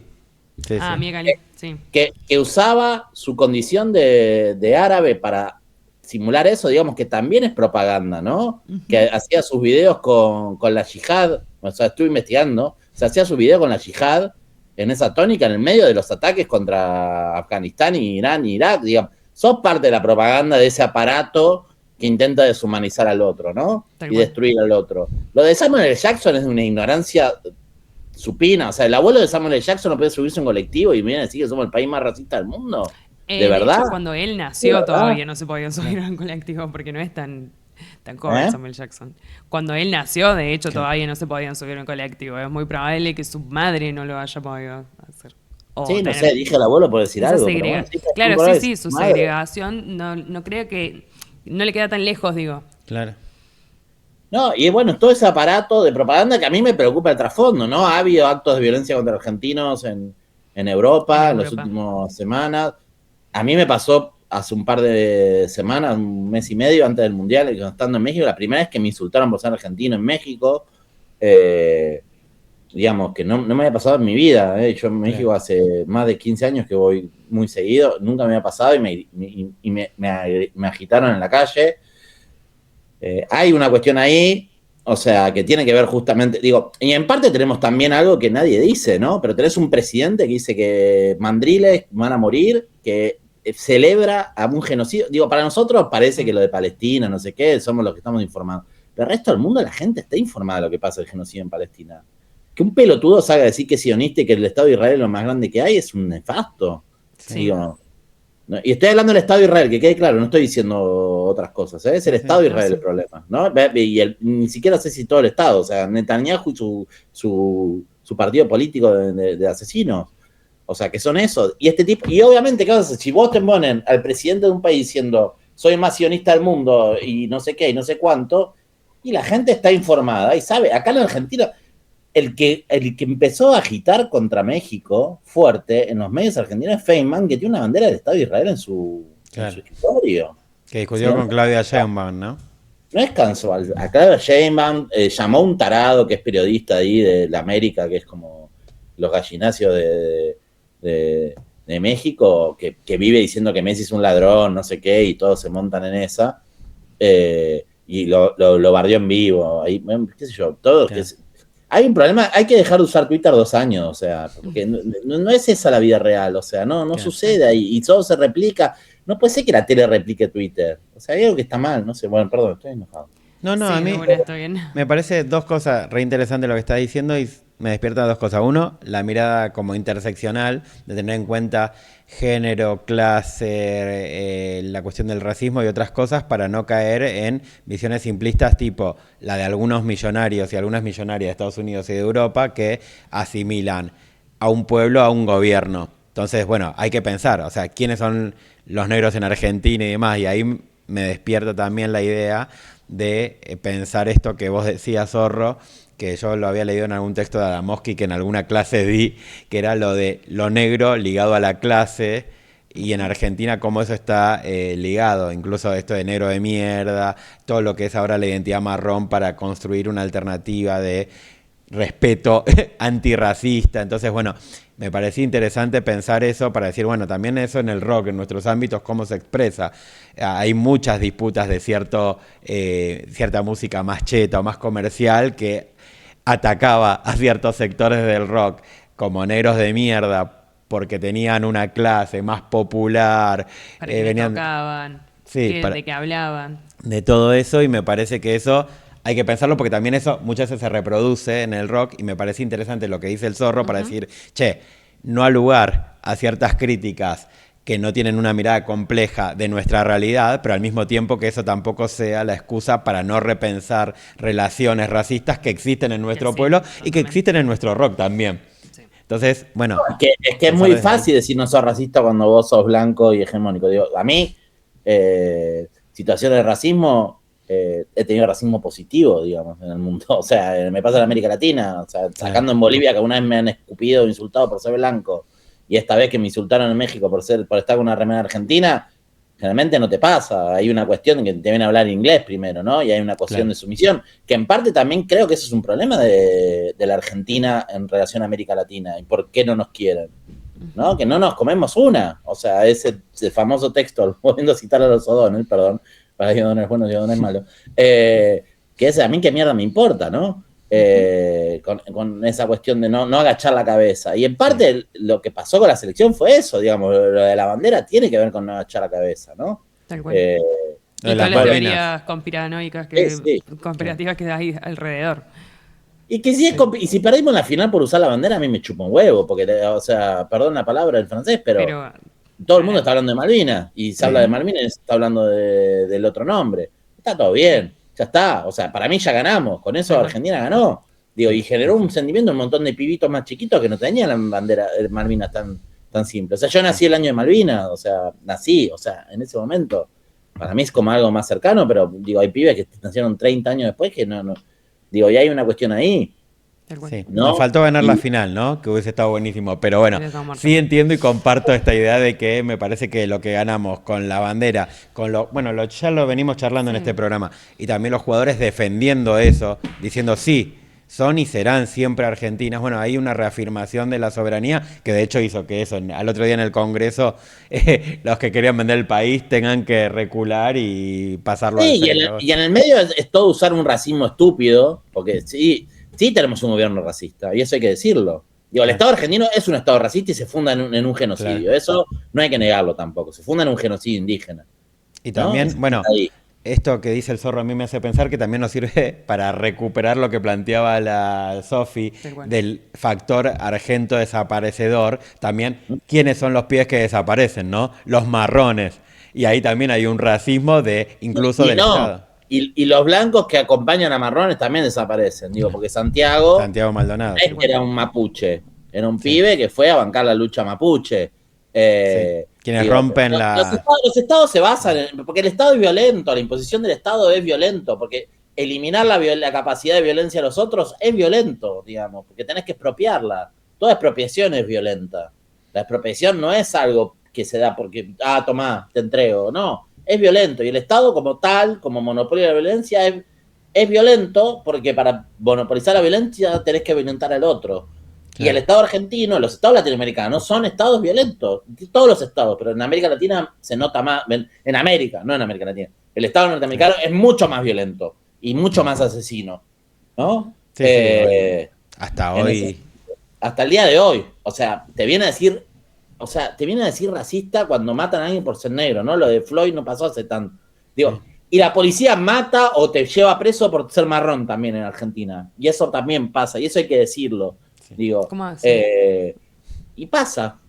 Mia sí. Que usaba su condición de árabe para simular eso, digamos que también es propaganda, ¿no? Que hacía sus videos con la yihad, o sea, estuve investigando, se hacía sus videos con la yihad en esa tónica en el medio de los ataques contra Afganistán, Irán, Irak, digamos, sos parte de la propaganda de ese aparato que intenta deshumanizar al otro, ¿no? Y destruir al otro. Lo de Samuel L. Jackson es de una ignorancia supina, o sea, el abuelo de Samuel L. Jackson no puede subirse a un colectivo y viene a decir que somos el país más racista del mundo. ¿De verdad? Hecho, cuando él nació todavía no se podía subir a un colectivo porque no es tan joven Samuel Jackson. Cuando él nació, de hecho, todavía no se podían subir a un colectivo. Es muy probable que su madre no lo haya podido hacer. Sí, no sé, dije al abuelo por decir algo. Claro, sí, su segregación no creo que... No le queda tan lejos, digo. Claro. No, y bueno, todo ese aparato de propaganda que a mí me preocupa el trasfondo, ¿no? Ha habido actos de violencia contra argentinos en Europa en las últimas semanas. A mí me pasó hace un par de semanas, un mes y medio antes del Mundial, estando en México, la primera vez que me insultaron por ser argentino en México. Digamos que no me había pasado en mi vida. Yo en México hace más de 15 años que voy muy seguido, nunca me había pasado y me agitaron en la calle. Hay una cuestión ahí, o sea, que tiene que ver justamente, digo, y en parte tenemos también algo que nadie dice, ¿no? Pero tenés un presidente que dice que mandriles van a morir, que celebra a un genocidio. Digo, para nosotros parece que lo de Palestina, no sé qué, somos los que estamos informados. Pero el resto del mundo, la gente está informada de lo que pasa el genocidio en Palestina. Que un pelotudo salga a decir que es sionista y que el Estado de Israel es lo más grande que hay es un nefasto. Sí. Digo, no, y estoy hablando del Estado de Israel, que quede claro, no estoy diciendo otras cosas, ¿eh? Es el Estado de Israel el problema, ¿no? Y ni siquiera sé si todo el Estado, o sea, Netanyahu y su partido político de asesinos, o sea, que son esos. Y este tipo, y obviamente, ¿qué pasa? Si vos te ponen al presidente de un país diciendo, soy el más sionista del mundo y no sé qué y no sé cuánto, y la gente está informada y sabe, acá en Argentina... El que empezó a agitar contra México fuerte en los medios argentinos es Feynman, que tiene una bandera del Estado de Israel en su escritorio. Que discutió con Claudia Sheinbaum, ¿no? No es casual. A Claudia Sheinbaum llamó a un tarado que es periodista ahí de la América, que es como los gallinacios de México, que vive diciendo que Messi es un ladrón, no sé qué, y todos se montan en esa. Y lo bardeó en vivo. Ahí, qué sé yo, todos... Hay un problema, hay que dejar de usar Twitter 2 años, o sea, porque no es esa la vida real, o sea, no sucede ahí, y todo se replica. No puede ser que la tele replique Twitter, o sea, hay algo que está mal, no sé, bueno, perdón, estoy enojado. No, a mí me parece dos cosas re interesantes lo que está diciendo y me despierta dos cosas. Uno, la mirada como interseccional, de tener en cuenta género, clase, la cuestión del racismo y otras cosas para no caer en visiones simplistas tipo la de algunos millonarios y algunas millonarias de Estados Unidos y de Europa que asimilan a un pueblo a un gobierno. Entonces, bueno, hay que pensar, o sea, quiénes son los negros en Argentina y demás, y ahí me despierta también la idea de pensar esto que vos decías, Zorro, que yo lo había leído en algún texto de Adamowski que en alguna clase di, que era lo de lo negro ligado a la clase y en Argentina cómo eso está ligado, incluso esto de negro de mierda, todo lo que es ahora la identidad marrón para construir una alternativa de respeto antirracista. Entonces, bueno, me parecía interesante pensar eso para decir, bueno, también eso en el rock, en nuestros ámbitos, cómo se expresa. Hay muchas disputas de cierta música más cheta o más comercial que atacaba a ciertos sectores del rock, como negros de mierda, porque tenían una clase más popular. Para que tocaban, sí, de que hablaban. De todo eso, y me parece que eso hay que pensarlo porque también eso muchas veces se reproduce en el rock y me parece interesante lo que dice el Zorro para decir, che, no al lugar a ciertas críticas que no tienen una mirada compleja de nuestra realidad, pero al mismo tiempo que eso tampoco sea la excusa para no repensar relaciones racistas que existen en nuestro pueblo y que existen en nuestro rock también. Entonces, bueno. Es que es muy fácil decir no sos racista cuando vos sos blanco y hegemónico. Digo, a mí, situaciones de racismo, he tenido racismo positivo, digamos, en el mundo. O sea, me pasa en América Latina, o sea, sacando en Bolivia que una vez me han escupido o insultado por ser blanco, y esta vez que me insultaron en México por estar con una remera argentina, generalmente no te pasa. Hay una cuestión que te vienen a hablar inglés primero, ¿no? Y hay una cuestión de sumisión, que en parte también creo que eso es un problema de la Argentina en relación a América Latina, y por qué no nos quieren, ¿no? Que no nos comemos una. O sea, ese famoso texto, volviendo a citar a los O'Donnell, perdón, para que O'Donnell es bueno y O'Donnell es malo, que ese a mí qué mierda me importa, ¿no? Con esa cuestión de no agachar la cabeza. Y en parte lo que pasó con la selección fue eso, digamos, lo de la bandera tiene que ver con no agachar la cabeza, ¿no? Tal cual. Y todas las teorías conspiranoicas, conspirativas que hay alrededor. Y que si perdimos la final por usar la bandera, a mí me chupa un huevo, porque, o sea, perdón la palabra del francés, pero todo el mundo está hablando de Malvinas, y se habla de Malvinas y se está hablando del otro nombre. Está todo bien, ya está. O sea, para mí ya ganamos, con eso Argentina ganó. Digo, y generó un sentimiento un montón de pibitos más chiquitos que no tenían la bandera de Malvinas tan simple. O sea, yo nací el año de Malvinas, o sea, en ese momento. Para mí es como algo más cercano, pero digo, hay pibes que nacieron 30 años después que no. Digo, y hay una cuestión ahí. Sí, nos faltó ganar la final, ¿no? Que hubiese estado buenísimo. Pero bueno, sí entiendo y comparto esta idea de que me parece que lo que ganamos con la bandera, ya lo venimos charlando en este programa, y también los jugadores defendiendo eso, diciendo sí, son y serán siempre argentinas. Bueno, hay una reafirmación de la soberanía que de hecho hizo que eso, al otro día en el Congreso, los que querían vender el país tengan que recular y pasarlo al frente. Y en el medio es todo usar un racismo estúpido, porque sí tenemos un gobierno racista, y eso hay que decirlo. Digo, el Estado argentino es un Estado racista y se funda en un genocidio. Claro. Eso no hay que negarlo tampoco. Se funda en un genocidio indígena. Y también, esto que dice el Zorro a mí me hace pensar que también nos sirve para recuperar lo que planteaba la Sofi del factor argento desaparecedor. También, ¿quiénes son los pies que desaparecen, no? Los marrones. Y ahí también hay un racismo incluso del Estado. Y los blancos que acompañan a marrones también desaparecen, digo, porque Santiago Maldonado era un mapuche, era un pibe que fue a bancar la lucha mapuche. Quienes rompen los estados se basan porque el Estado es violento, la imposición del Estado es violento, porque eliminar la capacidad de violencia de los otros es violento, digamos, porque tenés que expropiarla. Toda expropiación es violenta. La expropiación no es algo que se da porque, tomá, te entrego, no. Es violento, y el Estado como tal, como monopolio de la violencia, es violento porque para monopolizar la violencia tenés que violentar al otro. Claro. Y el Estado argentino, los estados latinoamericanos son estados violentos, todos los estados, pero en América Latina se nota más, en América, no en América Latina. El Estado norteamericano es mucho más violento y mucho más asesino, ¿no? Sí, hasta hoy. Hasta el día de hoy. O sea, te viene a decir racista cuando matan a alguien por ser negro, ¿no? Lo de Floyd no pasó hace tanto. Digo, y la policía mata o te lleva preso por ser marrón también en Argentina. Y eso también pasa, y eso hay que decirlo. Sí. Digo, y pasa,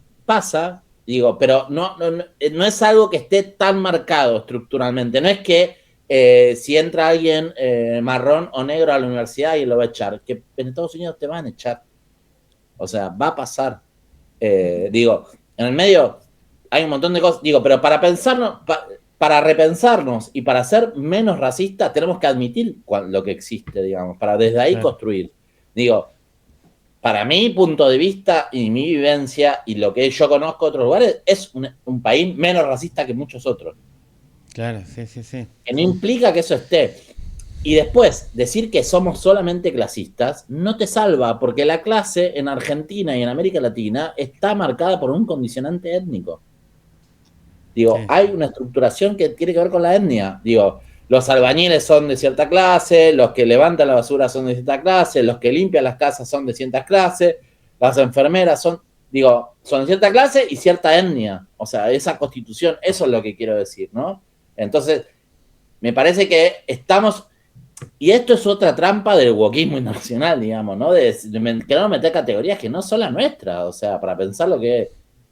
digo, pero no es algo que esté tan marcado estructuralmente. No es que si entra alguien marrón o negro a la universidad y lo va a echar, que en Estados Unidos te van a echar. O sea, va a pasar. Digo, en el medio hay un montón de cosas, digo, pero para pensarnos, para repensarnos y para ser menos racistas tenemos que admitir lo que existe, digamos, para desde ahí construir. Digo, para mi punto de vista y mi vivencia y lo que yo conozco de otros lugares, es un país menos racista que muchos otros. Claro, sí. Que no implica que eso esté. Y después, decir que somos solamente clasistas no te salva, porque la clase en Argentina y en América Latina está marcada por un condicionante étnico. Digo, Sí. hay una estructuración que tiene que ver con la etnia. Digo, los albañiles son de cierta clase, los que levantan la basura son de cierta clase, los que limpian las casas son de cierta clase, las enfermeras son de cierta clase y cierta etnia. O sea, esa constitución, eso es lo que quiero decir, ¿no? Entonces, me parece que estamos... Y esto es otra trampa del wokismo internacional, digamos, ¿no? De querer meter categorías que no son las nuestras, o sea, para pensar lo que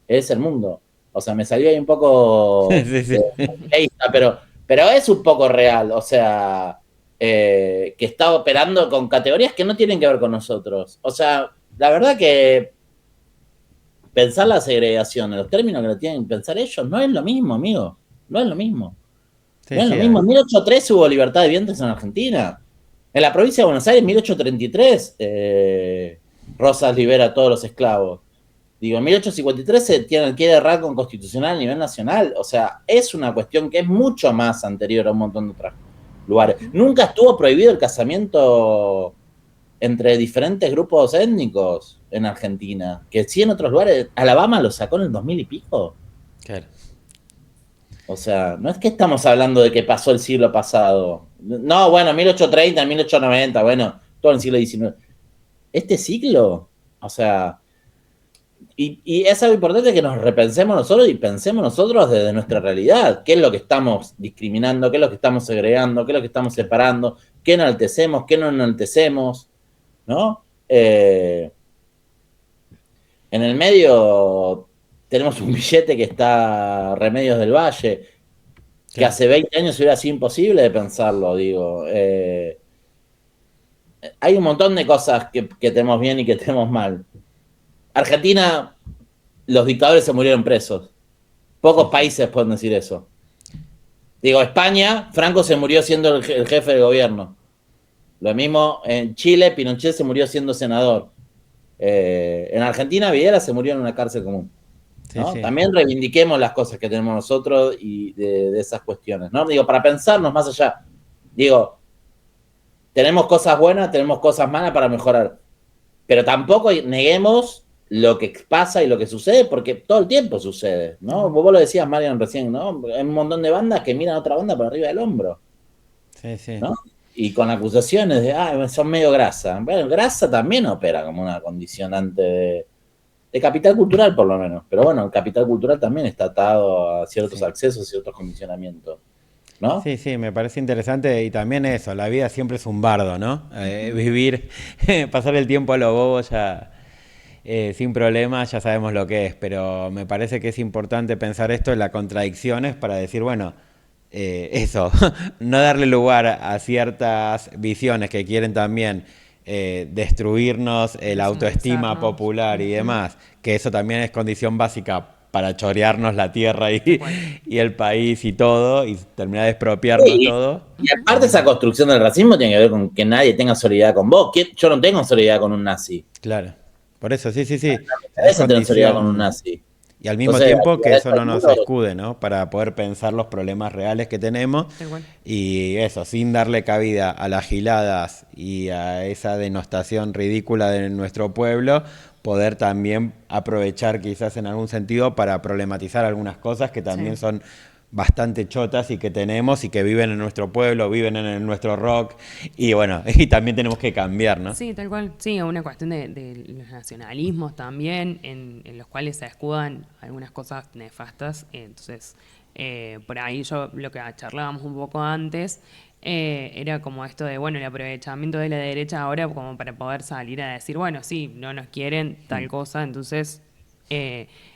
es el mundo. O sea, me salió ahí un poco... Sí. Pero es un poco real, o sea, que está operando con categorías que no tienen que ver con nosotros. O sea, la verdad que pensar la segregación en los términos que lo tienen que pensar ellos no es lo mismo, amigo. No es lo mismo. Sí, No es lo sí, mismo. En 1813 hubo libertad de vientres en Argentina. En la provincia de Buenos Aires, en 1833, Rosas libera a todos los esclavos. Digo, en 1853 se quiere rango constitucional a nivel nacional. O sea, es una cuestión que es mucho más anterior a un montón de otros lugares. Nunca estuvo prohibido el casamiento entre diferentes grupos étnicos en Argentina. Que sí en otros lugares. Alabama lo sacó en el 2000 y pico. Claro. O sea, no es que estamos hablando de que pasó el siglo pasado. No, bueno, 1830, 1890, bueno, todo el siglo XIX. Este siglo, o sea... Y es algo importante que nos repensemos nosotros y pensemos nosotros desde nuestra realidad. ¿Qué es lo que estamos discriminando? ¿Qué es lo que estamos segregando? ¿Qué es lo que estamos separando? ¿Qué enaltecemos? ¿Qué no enaltecemos? ¿No? En el medio tenemos un billete que está Remedios del Valle, que hace 20 años hubiera sido imposible de pensarlo, digo. Hay un montón de cosas que tenemos bien y que tenemos mal. Argentina, los dictadores se murieron presos. Pocos países pueden decir eso. Digo, España, Franco se murió siendo el jefe de gobierno. Lo mismo en Chile, Pinochet se murió siendo senador. En Argentina, Videla se murió en una cárcel común. ¿No? Sí. También reivindiquemos las cosas que tenemos nosotros y de esas cuestiones, ¿no? Digo, para pensarnos más allá. Digo, tenemos cosas buenas, tenemos cosas malas para mejorar. Pero tampoco neguemos lo que pasa y lo que sucede, porque todo el tiempo sucede, ¿no? Vos lo decías, Marian, recién, ¿no? Hay un montón de bandas que miran a otra banda por arriba del hombro. Sí. ¿No? Y con acusaciones de, son medio grasa. Bueno, grasa también opera como una condicionante de capital cultural, por lo menos. Pero bueno, el capital cultural también está atado a ciertos accesos y ciertos condicionamientos, ¿no? Sí, me parece interesante. Y también eso, la vida siempre es un bardo, ¿no? Vivir, pasar el tiempo a lo bobo ya... sin problemas, ya sabemos lo que es, pero me parece que es importante pensar esto en las contradicciones para decir, bueno, eso, no darle lugar a ciertas visiones que quieren también destruirnos la autoestima popular y demás, que eso también es condición básica para chorearnos la tierra y el país y todo, y terminar de expropiarnos todo. Y aparte esa construcción del racismo tiene que ver con que nadie tenga solidaridad con vos. Yo no tengo solidaridad con un nazi. Claro. Por eso, sí. Esa tener con un nazi. Y al mismo tiempo que eso no nos escude, ¿no? Para poder pensar los problemas reales que tenemos. Y eso, sin darle cabida a las giladas y a esa denostación ridícula de nuestro pueblo, poder también aprovechar quizás en algún sentido para problematizar algunas cosas que también son bastante chotas y que tenemos y que viven en nuestro pueblo, viven en nuestro rock y bueno, y también tenemos que cambiar, ¿no? Sí, tal cual. Sí, una cuestión de los nacionalismos también, en los cuales se escudan algunas cosas nefastas. Entonces, por ahí lo que charlábamos un poco antes era como esto de, bueno, el aprovechamiento de la derecha ahora como para poder salir a decir, bueno, sí, no nos quieren tal cosa, entonces...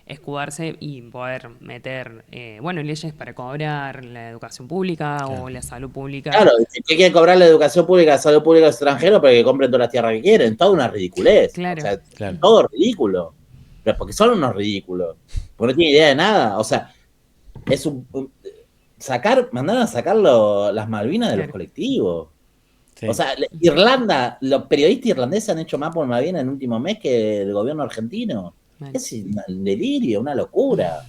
escudarse y poder meter leyes para cobrar la educación pública o la salud pública. Claro, si quieren cobrar la educación pública, la salud pública extranjero para que compren toda la tierra que quieren, toda una ridiculez. Claro. O sea, todo ridículo. Pero porque son unos ridículos. Porque no tienen idea de nada. O sea, es mandaron a sacar las Malvinas de los colectivos. Sí. O sea, Irlanda, los periodistas irlandeses han hecho más por Malvinas en el último mes que el gobierno argentino. Mal. Es un delirio, una locura.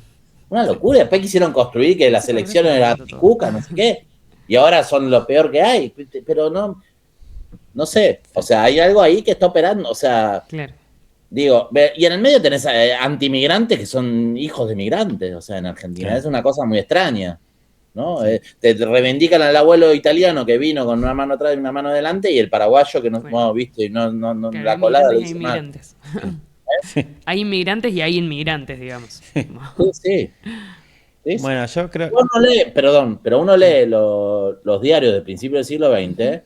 Una locura. Después quisieron construir que las elecciones eran Cuca, no sé qué. Y ahora son lo peor que hay. Pero no sé. O sea, hay algo ahí que está operando. O sea, Claro. digo, y en el medio tenés antimigrantes que son hijos de migrantes. O sea, en Argentina. Claro. Es una cosa muy extraña. ¿No? Te reivindican al abuelo italiano que vino con una mano atrás y una mano adelante, y el paraguayo que no Bueno. hemos visto y no Claro, la hay colada lo inmigrantes y hizo hay mal. inmigrantes. Hay inmigrantes y hay inmigrantes, digamos. Sí. Bueno, yo creo... Uno lee los diarios del principio del siglo XX,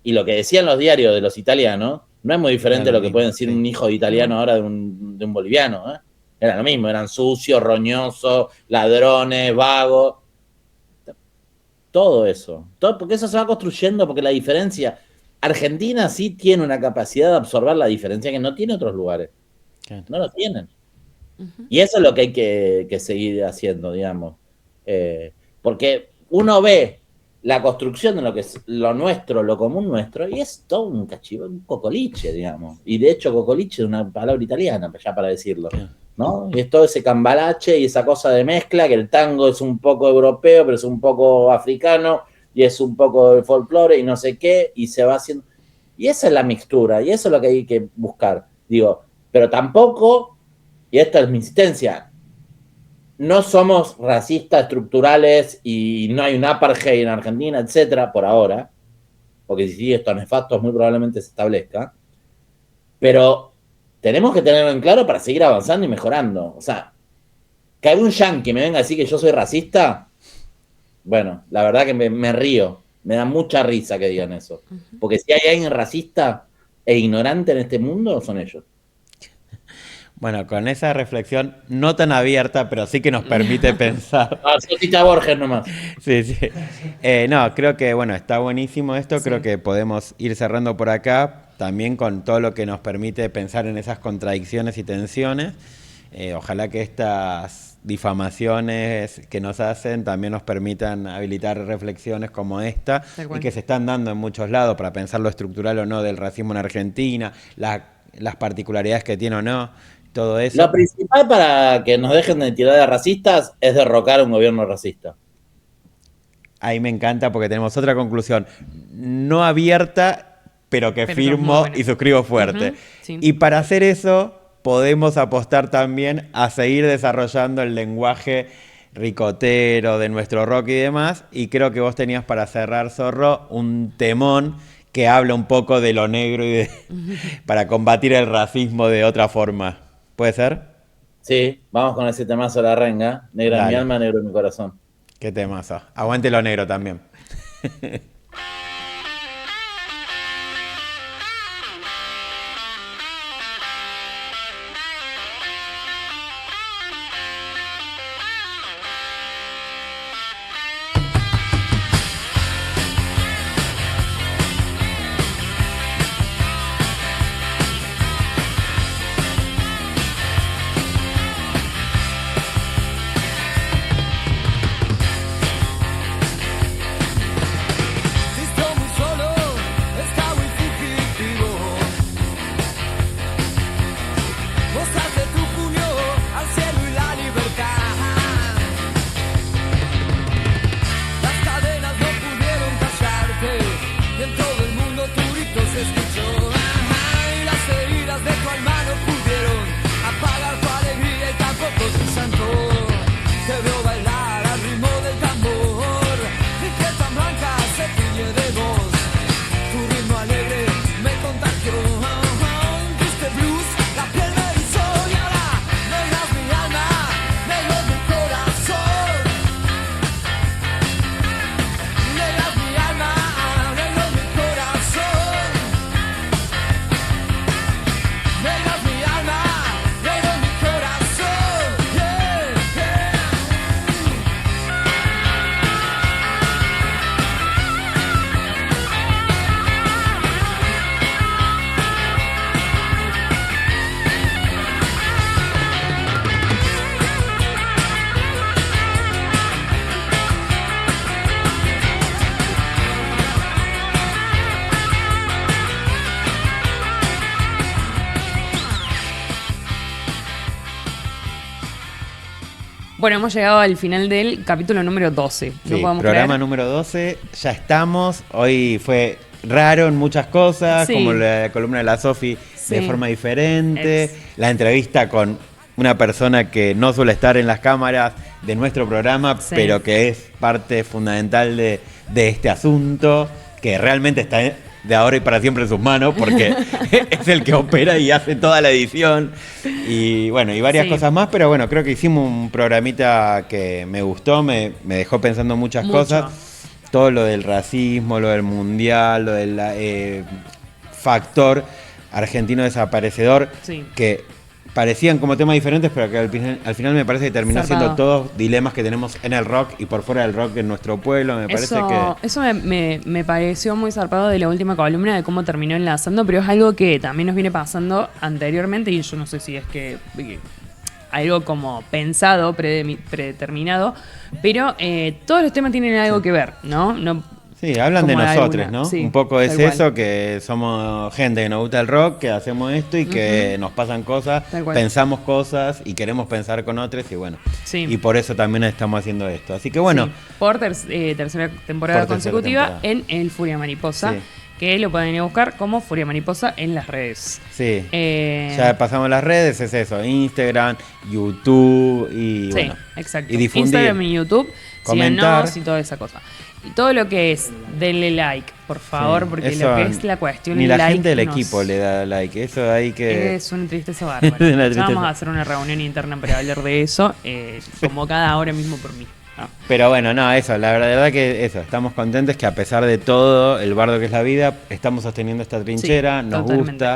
y lo que decían los diarios de los italianos no es muy diferente Era a lo lo que mismo, pueden decir sí. un hijo de italiano ahora de un boliviano. Era lo mismo, eran sucios, roñosos, ladrones, vagos. Todo eso. Porque eso se va construyendo, porque la diferencia... Argentina sí tiene una capacidad de absorber la diferencia que no tiene otros lugares. Claro. No lo tienen. Y eso es lo que hay que seguir haciendo, digamos. Porque uno ve la construcción de lo que es lo nuestro, lo común nuestro, y es todo un cachivo, un cocoliche, digamos. Y de hecho, cocoliche es una palabra italiana, ya para decirlo. ¿No? Y es todo ese cambalache y esa cosa de mezcla, que el tango es un poco europeo, pero es un poco africano, y es un poco de folclore y no sé qué, y se va haciendo... Y esa es la mixtura, y eso es lo que hay que buscar. Digo, pero tampoco, y esta es mi insistencia, no somos racistas estructurales y no hay un apartheid en Argentina, etcétera, por ahora, porque si sigue estos nefastos muy probablemente se establezca, pero tenemos que tenerlo en claro para seguir avanzando y mejorando. O sea, que algún yanqui me venga a decir que yo soy racista, bueno, la verdad que me río, me da mucha risa que digan eso, porque si hay alguien racista e ignorante en este mundo, son ellos. Bueno, con esa reflexión no tan abierta, pero sí que nos permite pensar. Cosita Borges nomás. Sí. No, creo que, bueno, está buenísimo esto. Sí. Creo que podemos ir cerrando por acá, también con todo lo que nos permite pensar en esas contradicciones y tensiones. Ojalá que estas difamaciones que nos hacen también nos permitan habilitar reflexiones como esta, y que se están dando en muchos lados para pensar lo estructural o no del racismo en Argentina, las particularidades que tiene o no. Todo eso. Lo principal para que nos dejen de tirar de racistas es derrocar a un gobierno racista. Ahí me encanta porque tenemos otra conclusión, no abierta, pero que firmo y suscribo fuerte. Sí. Y para hacer eso podemos apostar también a seguir desarrollando el lenguaje ricotero de nuestro rock y demás, y creo que vos tenías para cerrar, Zorro, un temón que habla un poco de lo negro y para combatir el racismo de otra forma. ¿Puede ser? Sí, vamos con ese temazo de la renga. Negra en mi alma, negro en mi corazón. Qué temazo. Aguante lo negro también. Bueno, hemos llegado al final del capítulo número 12. Sí, No podemos programa creer. número 12, ya estamos. Hoy fue raro en muchas cosas, Sí. como la columna de la Sofi Sí. de forma diferente, la entrevista con una persona que no suele estar en las cámaras de nuestro programa, Sí. pero que es parte fundamental de este asunto, que realmente está de ahora y para siempre en sus manos, porque es el que opera y hace toda la edición. Y bueno, y varias Sí. cosas más, pero bueno, creo que hicimos un programita que me gustó, me dejó pensando muchas Mucho. cosas. Todo lo del racismo, lo del mundial, lo del factor argentino desaparecedor, Sí. que parecían como temas diferentes, pero que al final me parece que terminó Zarpado. siendo todos dilemas que tenemos en el rock y por fuera del rock en nuestro pueblo. Me parece que... Eso me pareció muy zarpado de la última columna, de cómo terminó enlazando, pero es algo que también nos viene pasando anteriormente, y yo no sé si es que algo como pensado, predeterminado, pero todos los temas tienen algo que ver, ¿no? Sí, hablan de como nosotros, alguna, ¿no? sí, Un poco es tal cual. eso, que somos gente que nos gusta el rock, que hacemos esto y que nos pasan cosas, Tal cual. pensamos cosas y queremos pensar con otros y bueno. Sí. Y por eso también estamos haciendo esto. Así que bueno, Sí, por tercera temporada Por tercera consecutiva temporada. en El Furia Mariposa, Sí. que lo pueden ir a buscar como Furia Mariposa en las redes. sí. Eh, Ya pasamos las redes, es eso, Instagram, YouTube y sí, bueno. exacto. Y difundir. Instagram y YouTube, Comentar. síganos y toda esa cosa. Y todo lo que es, denle like, por favor, Sí, porque eso lo que es la cuestión ni la like gente del nos- equipo le da like, eso hay que... Es una tristeza bárbara. Una Ya tristeza. vamos a hacer una reunión interna para hablar de eso, convocada ahora mismo por mí. Ah. Pero bueno, no, eso, la verdad que eso, estamos contentos que a pesar de todo, el bardo que es la vida, estamos sosteniendo esta trinchera, Sí, nos totalmente.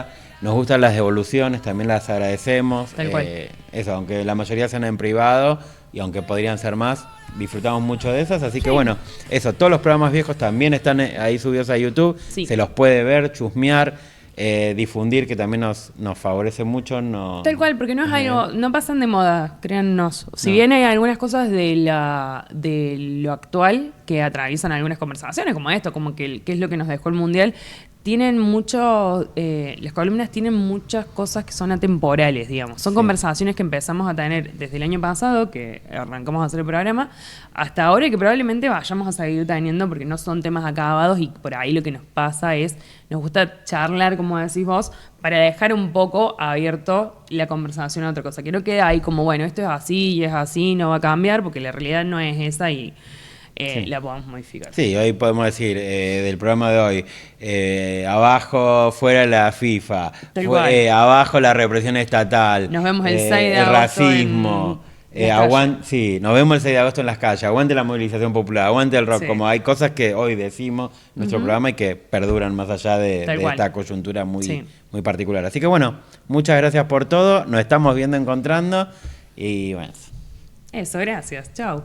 nos gustan las devoluciones, también las agradecemos. Tal cual. Eso, aunque la mayoría sean en privado y aunque podrían ser más, disfrutamos mucho de esas, así que bueno, eso, todos los programas viejos también están ahí subidos a YouTube, Sí. se los puede ver, chusmear, difundir, que también nos favorece mucho. Tal cual, porque no es algo, no pasan de moda, créannos. Si No. bien hay algunas cosas de lo actual que atraviesan algunas conversaciones, como esto, como que qué es lo que nos dejó el Mundial, tienen mucho, las columnas tienen muchas cosas que son atemporales, digamos. Son Sí. conversaciones que empezamos a tener desde el año pasado, que arrancamos a hacer el programa, hasta ahora y que probablemente vayamos a seguir teniendo, porque no son temas acabados y por ahí lo que nos pasa es, nos gusta charlar, como decís vos, para dejar un poco abierto la conversación a otra cosa. Que no quede ahí como, bueno, esto es así y es así, no va a cambiar, porque la realidad no es esa y Sí. la podemos modificar. Sí, hoy podemos decir del programa de hoy, abajo fuera la FIFA, Tal cual. abajo la represión estatal, Nos vemos el 6 de el agosto racismo, en las calles. sí, nos vemos el 6 de agosto en las calles, aguante la movilización popular, aguante el rock, Sí. como hay cosas que hoy decimos en nuestro programa y que perduran más allá de Tal cual. esta coyuntura muy, Sí. muy particular. Así que bueno, muchas gracias por todo, nos estamos viendo, encontrando y bueno. Eso, gracias. Chao.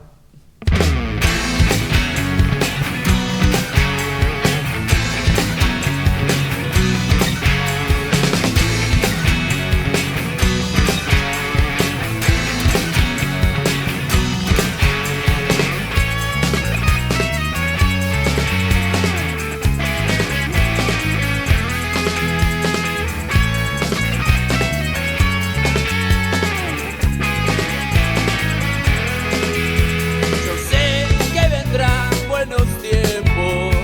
Yo sé que vendrán buenos tiempos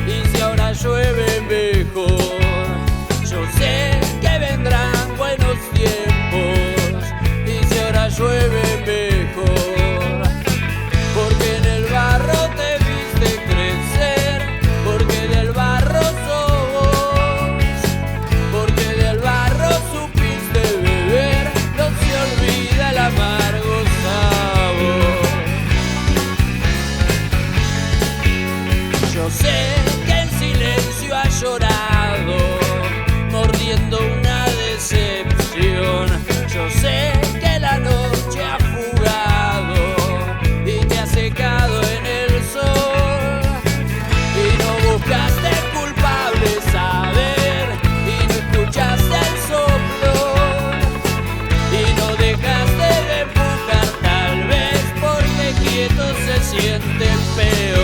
y si ahora llueve mejor. Yo sé que vendrán buenos tiempos y si ahora llueve mejor. Porque en el barro te viste crecer, porque del barro sos vos, porque del barro supiste beber, no se olvida el amargo sabor. Yo sé que en silencio ha llorado, mordiendo una decepción. Yo sé que la noche ha fugado y te ha secado en el sol. Y no buscaste culpables saber y no escuchaste el soplo. Y no dejaste de empujar tal vez porque quieto se siente peor.